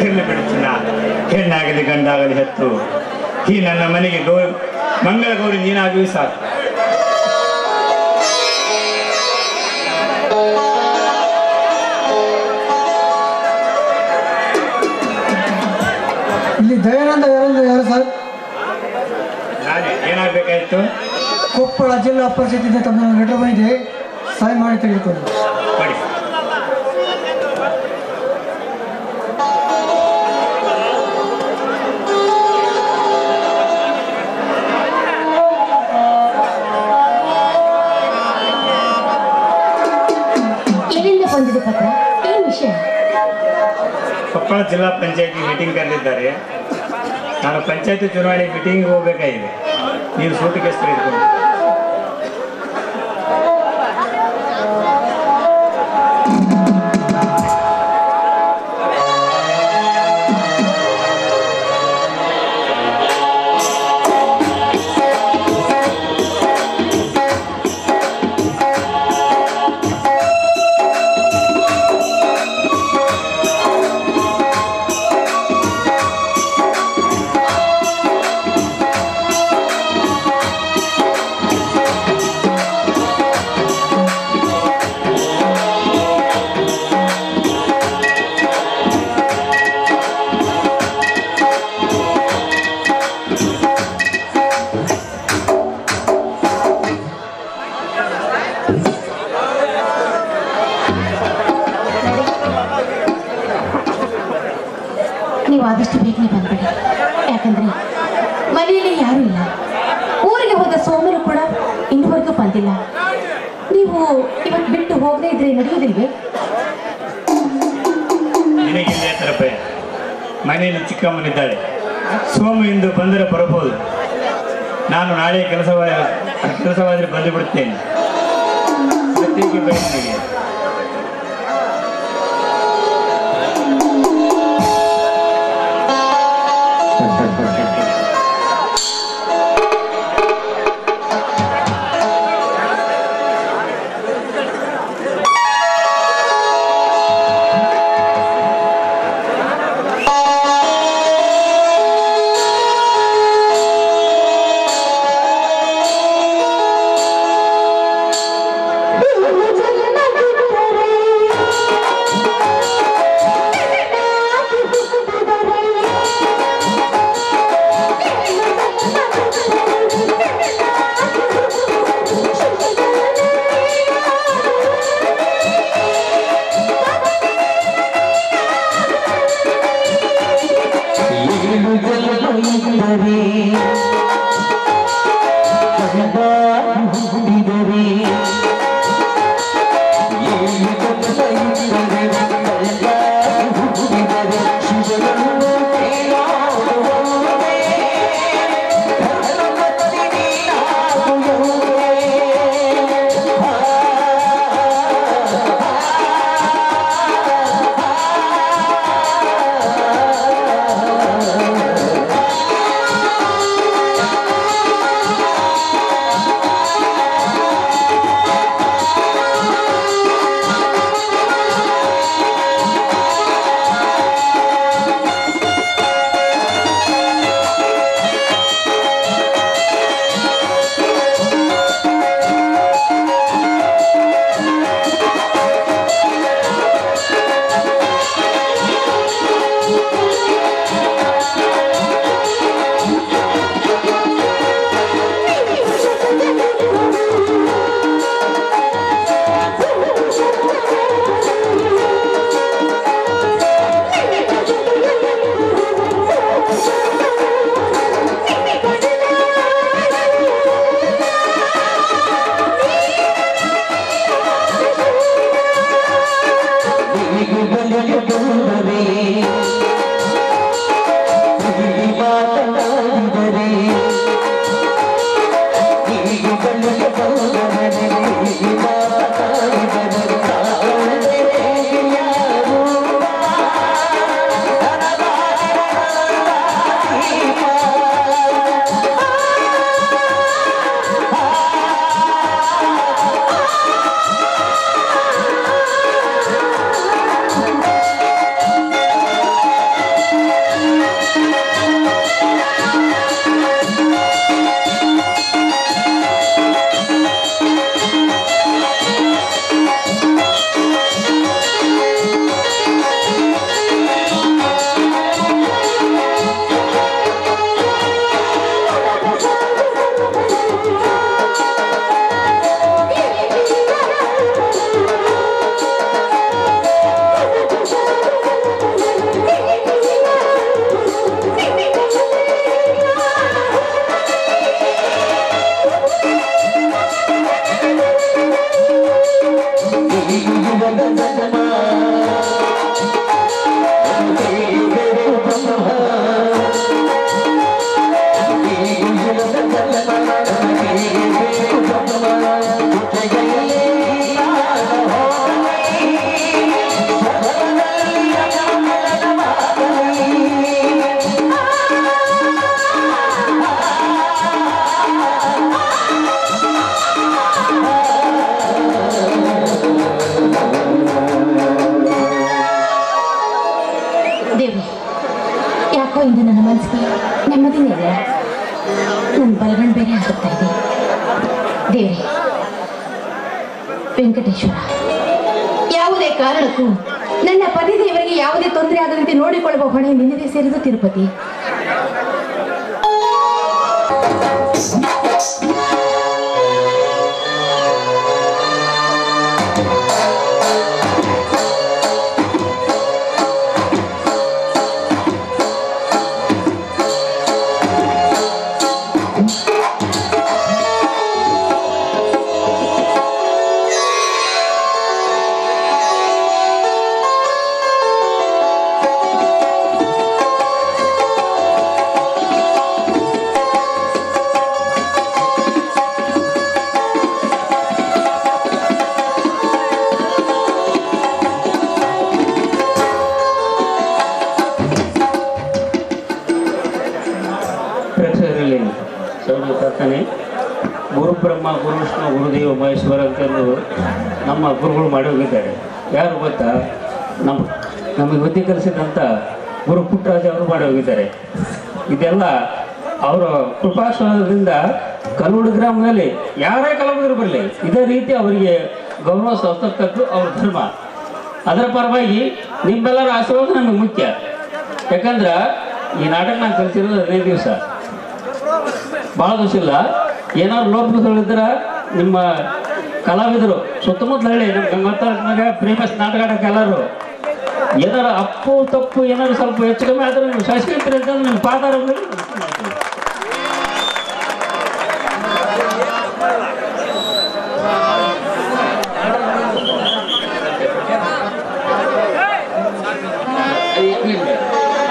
ಇರಲಿ ಬಿಡುತ್ತಿನ, ಹೆಣ್ಣಾಗಲಿ ಗಂಡಾಗಲಿ ಹೆತ್ತು ಈ ನನ್ನ ಮನೆಗೆ ಮಂಗಳ ಗೌರಿ ನೀನಾಗಿ ಸಾಕು. ಇಲ್ಲಿ ದಯಾನಂದ ಯಾರು ಸರ್? ನಾನೇ ಏನಾಗಬೇಕಾಯ್ತು? ಕೊಪ್ಪಳ ಜಿಲ್ಲಾ ಪರಿಷತ್ತಿಂದ ತಮ್ಮ ಲೆಟರ್ ಬಂದಿದೆ, ಸಹಾಯ ಮಾಡಿ ತೆಗೆದುಕೊಂಡು ಮಾಡಿ. ಎಲ್ಲಿಂದ ಬಂದಿದೆ ಪತ್ರ? ಏನು ವಿಷಯ? ಕೊಪ್ಪಳ ಜಿಲ್ಲಾ ಪಂಚಾಯತಿ ಮೀಟಿಂಗ್ ಕರೆದಿದ್ದಾರೆ. ನಾನು ಪಂಚಾಯತಿ ಚುನಾವಣೆ ಮೀಟಿಂಗ್ ಹೋಗಬೇಕಾಗಿದೆ. ನೀವು ಸೂಟಿ ಕೇಸ್ ತೆಗೆದುಕೊಂಡು ನೀವು ಆದಷ್ಟು ಬೇಗನೆ ಬಂದ್ಬಿಡಿ. ಯಾಕಂದ್ರೆ ಮನೆಯಲ್ಲಿ ಯಾರೂ ಇಲ್ಲ. ಊರಿಗೆ ಹೋದ ಸೋಮರು ಕೂಡ ಇನ್ನುವರೆಗೂ ಬಂದಿಲ್ಲ. ನೀವು ಇವತ್ತು ಬಿಟ್ಟು ಹೋಗದೇ ಇದ್ರೆ ನಡೆಯುವುದಿಲ್ವೇ? ನಿನಗಿಲ್ಲೇ ತರಪೆ ಮನೆಯಲ್ಲಿ ಚಿಕ್ಕಮ್ಮನಿದ್ದಾಳೆ. ಸೋಮು ಇಂದು ಬಂದರೆ ಬರಬಹುದು. ನಾನು ನಾಳೆ ಕೆಲಸವಾದರೆ ಬಂದು ಬಿಡುತ್ತೇನೆ. ಬಯಸಿಗೆ Thank you. ದೇವಿ, ಯಾಕೋ ಇಂದು ನನ್ನ ಮನಸ್ಸಿಗೆ ನೆಮ್ಮದಿನೇ ಇಲ್ಲ. ನನ್ನ ಬಲಗಣ್ ಬೇರೆ ಆಗುತ್ತಾ ಇದೆ. ದೇವ್ರಿ ವೆಂಕಟೇಶ್ವರ, ಯಾವುದೇ ಕಾರಣಕ್ಕೂ ನನ್ನ ಪತಿದೇವರಿಗೆ ಯಾವುದೇ ತೊಂದರೆ ಆಗದಂತೆ ನೋಡಿಕೊಳ್ಳುವ ಹೊಣೆ ನಿನ್ನದೇ ಸೇರಿದು ತಿರುಪತಿ. ಗುರು ಬ್ರಹ್ಮ ಗುರು ವಿಷ್ಣು ಗುರುದೇವ ಮಹೇಶ್ವರ ಅಂತಂದು ನಮ್ಮ ಗುರುಗಳು ಮಾಡಿ ಹೋಗಿದ್ದಾರೆ. ಯಾರು ಗೊತ್ತಾ? ನಮಗೆ ಬುದ್ಧಿ ಕಲಿಸಿದಂಥ ಗುರು ಪುಟ್ಟರಾಜ ಅವರು ಮಾಡಿ ಹೋಗಿದ್ದಾರೆ. ಇದೆಲ್ಲ ಅವರ ಕೃಪಾಶ್ರಮದಿಂದ ಕಲ್ಲೂಡು ಗ್ರಾಮದಲ್ಲಿ ಯಾರೇ ಕಲಾವಿದರು ಬರಲಿ ಇದೇ ರೀತಿ ಅವರಿಗೆ ಗೌರವ ಸಲ್ಲಿಸತಕ್ಕದ್ದು ಅವ್ರ ಧರ್ಮ. ಅದರ ಪರವಾಗಿ ನಿಮ್ಮೆಲ್ಲರ ಆಶೀರ್ವಾದ ನಮಗೆ ಮುಖ್ಯ. ಯಾಕಂದ್ರೆ ಈ ನಾಟಕ ನಾನು ಕಲಿಸಿರೋದು 15 ದಿವಸ, ಭಾಳ ದಿವಸ ಇಲ್ಲ. ಏನಾದ್ರು ಲೋಕದಲ್ಲಿದ್ರೆ ನಿಮ್ಮ ಕಲಾವಿದರು ಸುತ್ತಮುತ್ತಲ ಹೇಳಿ ನಮ್ಮ ಗಂಗಾವತಾರನಾಗ ಫೇಮಸ್ ನಾಟಕ ಎಲ್ಲರೂ ಏನಾರು ಅಪ್ಪು ತಪ್ಪು ಏನಾದ್ರು ಸ್ವಲ್ಪ ಹೆಚ್ಚು ಕಮ್ಮಿ ಆದ್ರೆ ನೀವು ಶಾಸಕಂತೀರಿ ಅಂತಂದ್ರೆ ನಿಮ್ಮ ಪಾದಾರ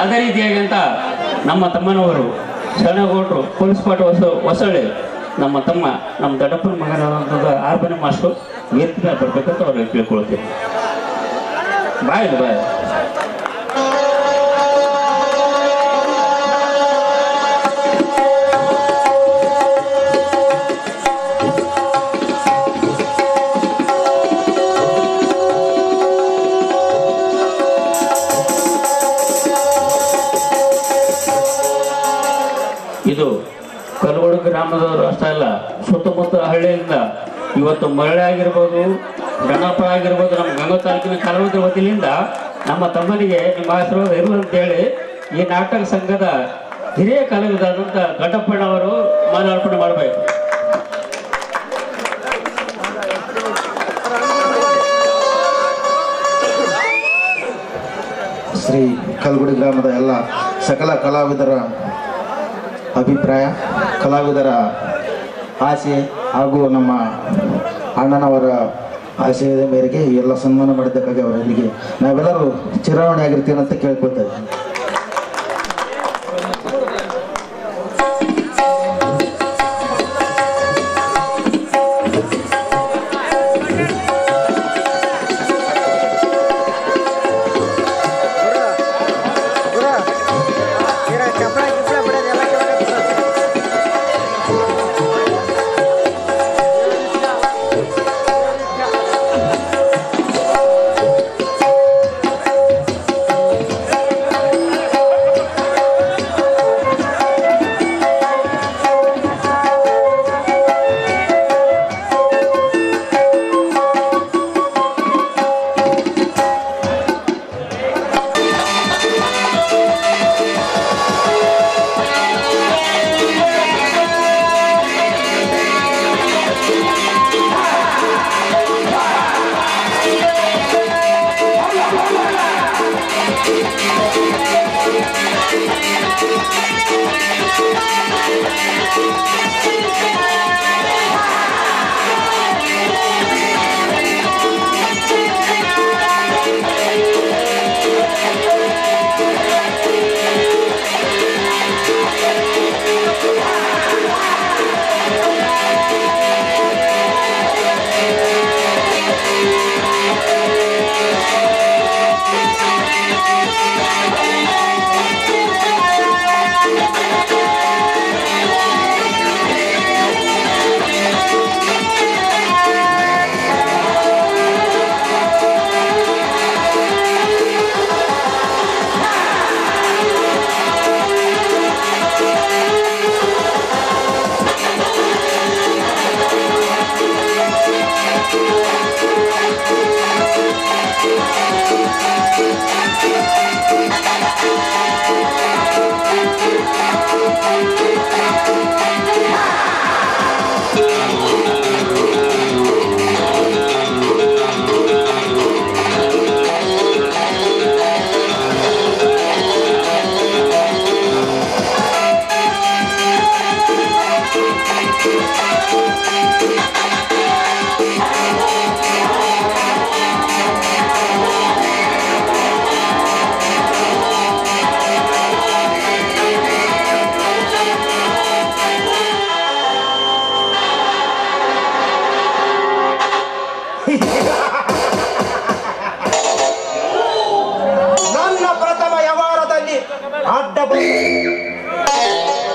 ಅದೇ ರೀತಿಯಾಗಿ ಅಂತ ನಮ್ಮ ತಮ್ಮನವರು ಶರಣಗೌಡರು ಪೊಲೀಸ್ ಪಾಠ ಹೊಸಳ್ಳಿ ನಮ್ಮ ತಮ್ಮ ನಮ್ಮ ದೊಡ್ಡಪ್ಪನ ಮಗನಾದಂಥದ್ದು ಆರ್ಬನ ಮಾಸ್ಟರು ವೇದಿಕೆ ಮೇಲೆ ಬರ್ಬೇಕಂತ ಅವ್ರಿಗೆ ಕೇಳ್ಕೊಳ್ತೀವಿ. ಬಾಯ್ ಬಾಯ್. ಇದು ಕಲ್ಲೂಡು ಗ್ರಾಮದವರು ಅಷ್ಟೇ ಅಲ್ಲ, ಸುತ್ತಮುತ್ತ ಹಳ್ಳಿಯಿಂದ ಇವತ್ತು ಮರಳೆ ಆಗಿರ್ಬೋದು, ಗಣಪ ಆಗಿರ್ಬೋದು, ನಮ್ಮ ಗಂಗಾ ತಾಲೂಕಿನ ಕಲಾವಿದರ ವತಿಯಿಂದ ನಮ್ಮ ತಮ್ಮನಿಗೆ ನಿಮ್ಮ ಆಶೀರ್ವಾದ ಇರಲಿ ಅಂತೇಳಿ ಈ ನಾಟಕ ಸಂಘದ ಹಿರಿಯ ಕಲಾವಿದರಾದಂಥ ದೊಡ್ಡಪ್ಪಣ್ಣವರು ಮಾಲಾರ್ಪಣೆ ಮಾಡಬೇಕು. ಶ್ರೀ ಕಲ್ಗುಡಿ ಗ್ರಾಮದ ಎಲ್ಲ ಸಕಲ ಕಲಾವಿದರ ಅಭಿಪ್ರಾಯ, ಕಲಾವಿದರ ಆಸೆ ಹಾಗೂ ನಮ್ಮ ಅಣ್ಣನವರ ಆಶಯದ ಮೇರೆಗೆ ಎಲ್ಲ ಸನ್ಮಾನ ಮಾಡಿದ್ದಕ್ಕಾಗಿ ಅವರಿಗೆ ನಾವೆಲ್ಲರೂ ಚಿರಾವಣೆ ಆಗಿರ್ತೀವಿ ಅಂತ ಕೇಳ್ಕೊತಾ ಇದ್ದೀವಿ.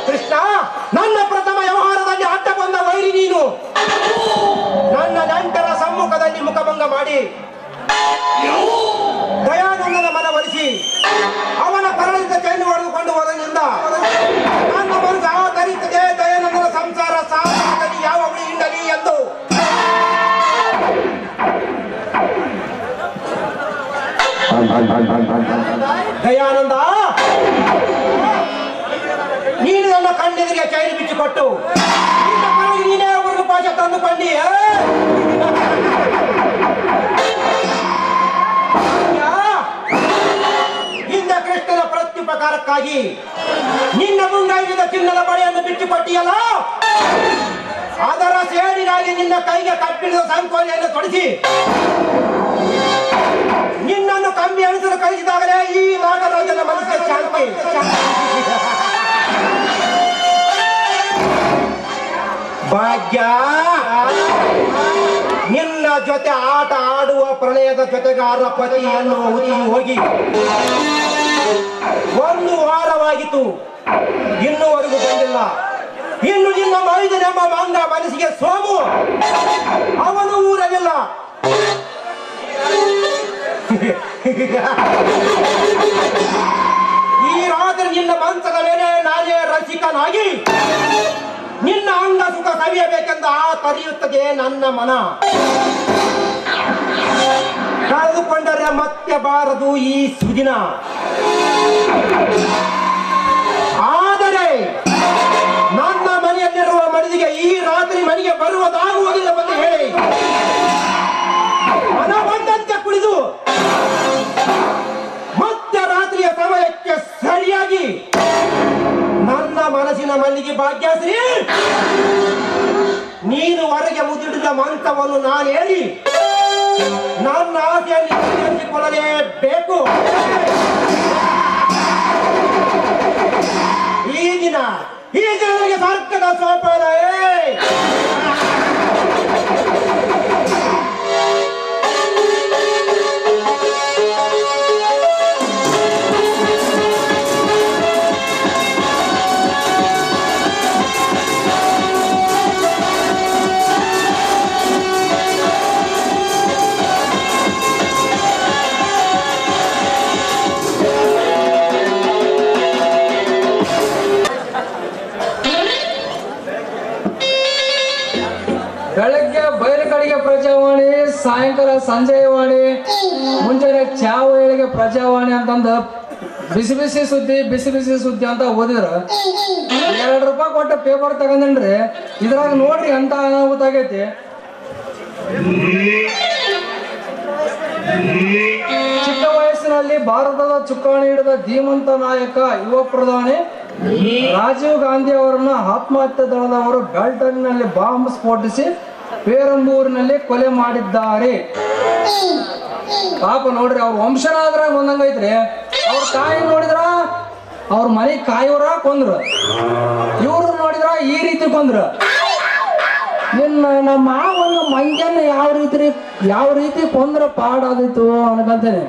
ಕೃಷ್ಣ, ನನ್ನ ಪ್ರಥಮ ವ್ಯವಹಾರದಲ್ಲಿ ಅಡ್ಡ ಬಂದ ವೈರಿ ನೀನು. ನನ್ನ ನಂತರ ಸಮ್ಮುಖದಲ್ಲಿ ಮುಖಭಂಗ ಮಾಡಿ ದಯಾನಂದನ ಮನವೊಲಿಸಿ ಅವನ ಕರಳಿಂದ ಚೈನು ಹೊಡೆದುಕೊಂಡು ಹೋದನಿಂದ ನನ್ನ ಮನಸ್ಸು ಆಧರಿಸಿದೆ. ದಯಾನಂದನ ಸಂಸಾರ ಸಾಧನದಲ್ಲಿ ಯಾವ ಹುಳಿ ಹಿಂಡಲಿ ಎಂದು ದಯಾನಂದ, ನೀನು ನನ್ನ ಕಣ್ಣೆದುರಿಗೆ ಚೈನು ಬಿಚ್ಚಿಕೊಟ್ಟು ನಿನ್ನ ಕರಳಿಗೆ ನೀನೇ ಒಂದು ಪಾಶ ತಂದುಕೊಂಡಿ. ಇಂದ ಕೃಷ್ಣನ ಪ್ರತ್ಯುಪಕಾರಕ್ಕಾಗಿ ನಿನ್ನ ಮುಂಗೈನಿಂದ ಚಿನ್ನದ ಬಳೆಯನ್ನು ಬಿಟ್ಟುಕೊಟ್ಟಿಯಲ್ಲ, ಅದರ ಸೇಡಿಗಾಗಿ ನಿನ್ನ ಕೈಗೆ ಕಪ್ಪಿಳಿದ ಸಂಕೋಲೆಯನ್ನು ತೊಡಿಸಿ ನಿನ್ನನ್ನು ಕಂಬಿ ಅಣಿಸಲು ಕಳಿಸಿದಾಗಲೇ ಈ ನಾಗರಾಜನ ಮನಸ್ಸಿಗೆ ಶಾಂತಿ. ಭಾಗ್ಯ, ನಿನ್ನ ಜೊತೆ ಆಟ ಆಡುವ ಪ್ರಣಯದ ಜೊತೆಗಾರ ಪತಿ ಎನ್ನುವ ಉರಿ ಹೋಗಿ 1 ವಾರವಾಗಿತ್ತು, ಇನ್ನೂವರೆಗೂ ಬಂದಿಲ್ಲ. ಇನ್ನು ನಿನ್ನ ಮೈದನೆಂಬ ಮಂಗ ಮನಸ್ಸಿಗೆ ಸೋಮು, ಅವನು ಊರಲಿಲ್ಲ. ಈ ರಾತ್ರಿ ನಿನ್ನ ಮಂಚದ ಮೇಲೆ ನಾನೇ ರಸಿಕನಾಗಿ ನಿನ್ನ ಅಂಗ ಸುಖ ಸವಿಯಬೇಕೆಂದು ಕರೆಯುತ್ತದೆ ನನ್ನ ಮನ. ಕಳೆದುಕೊಂಡರೆ ಮತ್ತೆ ಬಾರದು ಈ ಸುದಿನ. ಆದರೆ ನನ್ನ ಮನೆಯಲ್ಲಿರುವ ಮನದಿಗೆ ಈ ರಾತ್ರಿ ಮನೆಗೆ ಬರುವುದಾಗುವುದಿಲ್ಲವೆಂದು ಹೇಳಿ ಮನ ಬಂದಂತೆ ಕುಳಿದು ಮತ್ತೆ ರಾತ್ರಿಯ ಸಮಯಕ್ಕೆ ಸರಿಯಾಗಿ ನನ್ನ ಮನಸ್ಸಿನ ಮಲ್ಲಿಗೆ ಭಾಗ್ಯಶ್ರೀ, ನೀನು ಹೊರಗೆ ಮುದುಡಿದ ಮಂತ್ರವನ್ನು ನಾನು ಹೇಳಿ ನನ್ನ ಆಸೆಯನ್ನು ಈಡೇರಿಸಿಕೊಳ್ಳಲೇಬೇಕು. ಈ ದಿನ ನನಗೆ ಸರ್ಕದ ಸೋಪಾನ. ಬೆಳಗ್ಗೆ ಬಯಲುಕಡೆಗೆ ಪ್ರಜಾವಾಣಿ, ಸಾಯಂಕಾಲ ಸಂಜಯವಾಣಿ, ಮುಂಜಾನೆ ಚಾವಳಿಗೆ ಪ್ರಜಾವಾಣಿ ಅಂತಂದು ಬಿಸಿ ಬಿಸಿ ಸುದ್ದಿ ಅಂತ ಓದಿದ್ರ 2 ರೂಪಾಯಿ ಕೊಟ್ಟ ಪೇಪರ್ ತಗೊಂಡ್ರಿ. ಇದ್ರಾಗ ನೋಡ್ರಿ ಅಂತ ಅನಾಹುತ ಆಗೈತಿ. ಚಿಕ್ಕ ವಯಸ್ಸಿನಲ್ಲಿ ಭಾರತದ ಚುಕ್ಕಾಣಿ ಹಿಡಿದ ಧೀಮಂತ ನಾಯಕ ಯುವ ಪ್ರಧಾನಿ ರಾಜೀವ್ ಗಾಂಧಿ ಅವರನ್ನ ಆತ್ಮಹತ್ಯೆ ದಳದವರು ಬೆಲ್ಟನ್ನಲ್ಲಿ ಬಾಂಬ್ ಸ್ಫೋಟಿಸಿ ಪೇರಂಬೂರಿನಲ್ಲಿ ಕೊಲೆ ಮಾಡಿದ್ದಾರೆ. ಪಾಪ ನೋಡ್ರಿ, ಅವ್ರ ವಂಶನಾದ್ರ ಒಂದಂಗೈತ್ರಿ. ಅವ್ರ ತಾಯಿ ನೋಡಿದ್ರ ಅವ್ರ ಮನೆ ಕಾಯೋರ ಕೊಂದ್ರು, ಇವ್ರು ನೋಡಿದ್ರ ಈ ರೀತಿ ಕೊಂದ್ರು. ನಿನ್ನ ನಮ್ಮ ಮಾವನ ಮಂಜನ್ನ ಯಾವ ರೀತಿ ಕೊಂದ್ರ ಪಾಡಾದಿತ್ತು ಅನ್ಕಂತೇನೆ.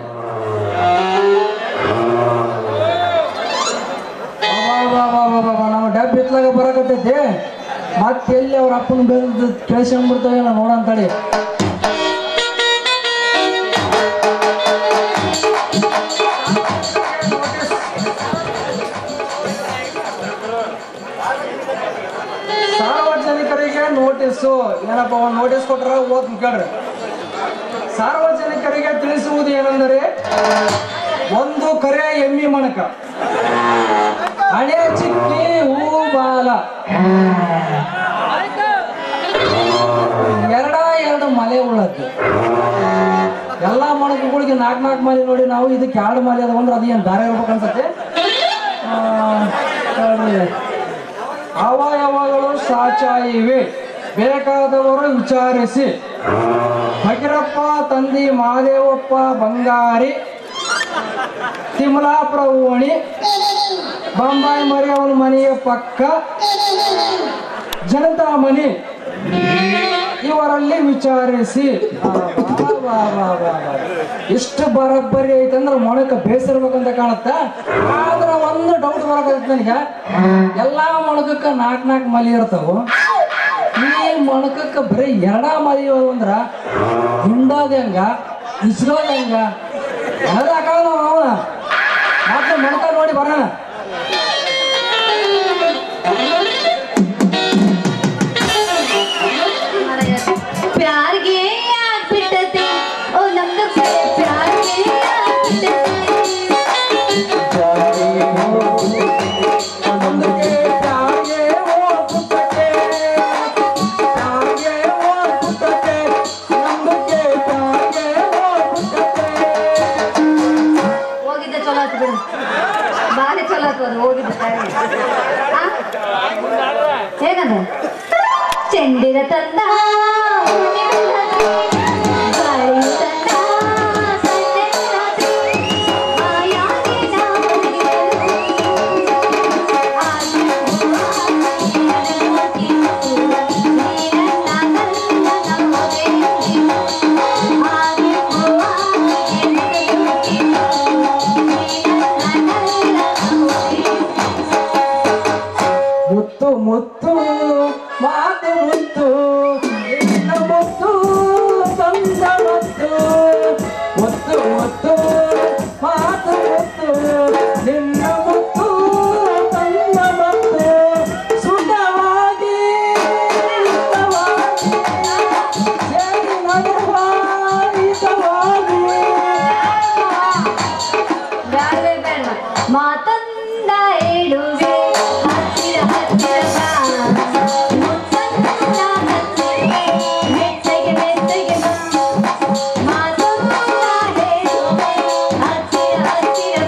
ನಾವು ಡಬ್ಬ ಇತ್ಲಾಗ ಬರಕತ್ತೈತಿ, ಮತ್ತೆ ಎಲ್ಲಿ ಅವ್ರ ಅಪ್ಪನ ಬೆಳೆದು ಕೇಳಿಸ್ಕೊಂಡ್ಬಿಡ್ತಾವೆ ನೋಡಂತೇಳಿ. ಸಾರ್ವಜನಿಕರಿಗೆ ನೋಟಿಸು. ಏನಪ್ಪ ಒಂದು ನೋಟಿಸ್ ಕೊಟ್ರ ಓದ್ ಕೇಳ್ರಿ. ಸಾರ್ವಜನಿಕರಿಗೆ ತಿಳಿಸುವುದು ಏನೆಂದರೆ, 1 ಕರೆ ಎಮ್ಮಿ ಮಣಕ, ಹಣೆ ಚಿಕ್ಕಿ ಹೂ ಬಾಲ, 2 ಮಲೆ ಉಳ್ಳದ್ದು. ಎಲ್ಲಾ ಮಣಕಗಳಿಗೆ 4 ಮಲೆ ನೋಡಿ ನಾವು ಇದಕ್ಕೆ 2 ಮಲೆ ಅದ ಅಂದ್ರೆ ಅದೇನು ದಾರ ಇರ್ಬೇಕು ಅನ್ಸತ್ತೆ. ಅವಯವಗಳು ಸಾಚಾ ಇವೆ, ಬೇಕಾದವರು ವಿಚಾರಿಸಿ. ಭಗಿರಪ್ಪ ತಂದಿ ಮಹಾದೇವಪ್ಪ ಬಂಗಾರಿ, ತಿಮಲಾಪುರ ಓಣಿ, ಬೊಂಬಾಯಿ ಮರಿ ಅವನ ಮನೆಯ ಪಕ್ಕ, ಜನತಾ ಮನಿ, ಇವರಲ್ಲಿ ವಿಚಾರಿಸಿ. ಇಷ್ಟು ಬರಬ್ಬರಿ ಐತಂದ್ರೆ ಮೊಣಕ ಬೇಸಿರ್ಬೇಕಂತ ಕಾಣುತ್ತ. ಆದ್ರೆ ಒಂದು ಡೌಟ್ ಬರಕೈತಿ ನನಗೆ. ಎಲ್ಲಾ ಮೊಣಕಕ್ಕ 4 ಮಲಿ ಇರ್ತಾವ, ಈ ಮೊಣಕಕ್ಕ ಬರೀ 2 ಮಲಿ ಅಂದ್ರ ಹಿಂಡೋದ್ ಹೆಂಗ ಇಸ್ರೋದ್ ಹೆಂಗ ಹಾಕಲ್ಲ ಅವ. ಮತ್ತೆ ಮೊಣಕ ನೋಡಿ ಬರೋಣ. ಪ್ಯಾರ್ಗೆ ಆಗ್ಬಿಟ್ಟತೆ ಓ ನಮ್ದು ಪ್ಯಾರ್ಗೆ ಹೋಗಿದ್ದೆ ಚಲೋ ಆಯ್ತು ಬಿಡು, ಬಾರಿ ಚಲೋ ಆಯ್ತು ಅದು ಹೋಗಿದ್ದೆ. ಹೇಗಂದ ಚೆಂಡಿರ ತಂದ ಮುತ್ತು ಮುತ್ತು ಮಾತು ಮುತ್ತು ನಿನ್ನ ಮುತ್ತು ತಂದ ಮುತ್ತು, ಮುತ್ತು ಮುತ್ತು ಮಾತು ಮುತ್ತು ನಿನ್ನ ಮುತ್ತು ತಂದ ಮುತ್ತು, ಸುಖವಾಗಿ ಮಾತಂದ ಹೇಳುವೆ ಹತ್ತಿರ ಹತ್ತಿರ ಮೆತ್ತಗೆ ಮೆತ್ತಗೆ ಮಾತಂದ ಹೇಳುವೆ ಹತ್ತಿರ ಹತ್ತಿರ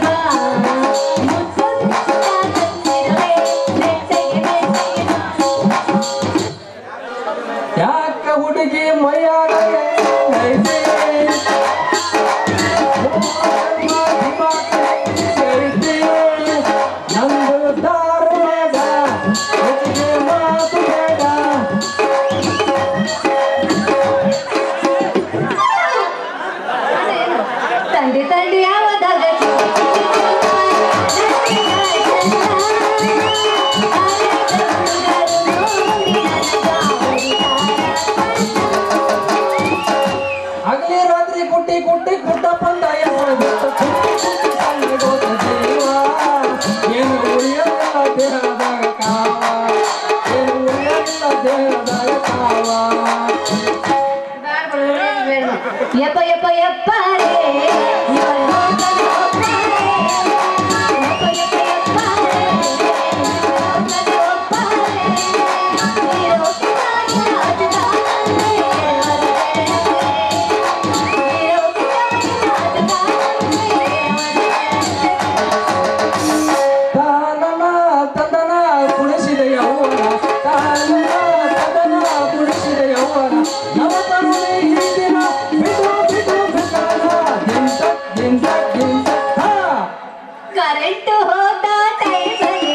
ಮೆತ್ತಗೆ ಮೆತ್ತಗೆ ಯಾಕ ಹುಡುಗಿ ಮೈಯಾಗ ನಂದು ದಾರು ಬೇಡ, ಹುಡುಗಿ ಮಾತು ಬೇಡ. ತಂಡಿ ತಂಡಿ ಯಾವದಾಗ ಹಗಲಿ ರಾತ್ರಿ ಕುಟ್ಟಿ ಕುಟ್ಟಿ ಕುಟ್ಟ ಬಂದ ಏನು ಉಳಿಯಲ್ಲ ದೇಹದಾಗ ಕಾವ, ಏನು ಉಳಿಯಲ್ಲ ದೇಹದಾಗ ಕಾವ. ಯಪ್ಪ ಯಪ್ಪ ಯಪ್ಪ ರೇ ತಾನನ ತಂದನ ಕುಣಿಸಿದ ಯೌವನ, ತಾನನ ತಂದನ ಕುಣಿಸಿದ ಯೌವನ, ನವ ತರುಣಿ ಹಿಂದಿನ ಬಿಡು ಬಿಡು ಬಿಡಾನ, ದಿಂತ ದಿಂತ ದಿಂತ ಹಾ. ಕರೆಂಟ್ ಹೋದ ಟೈಮಲ್ಲಿ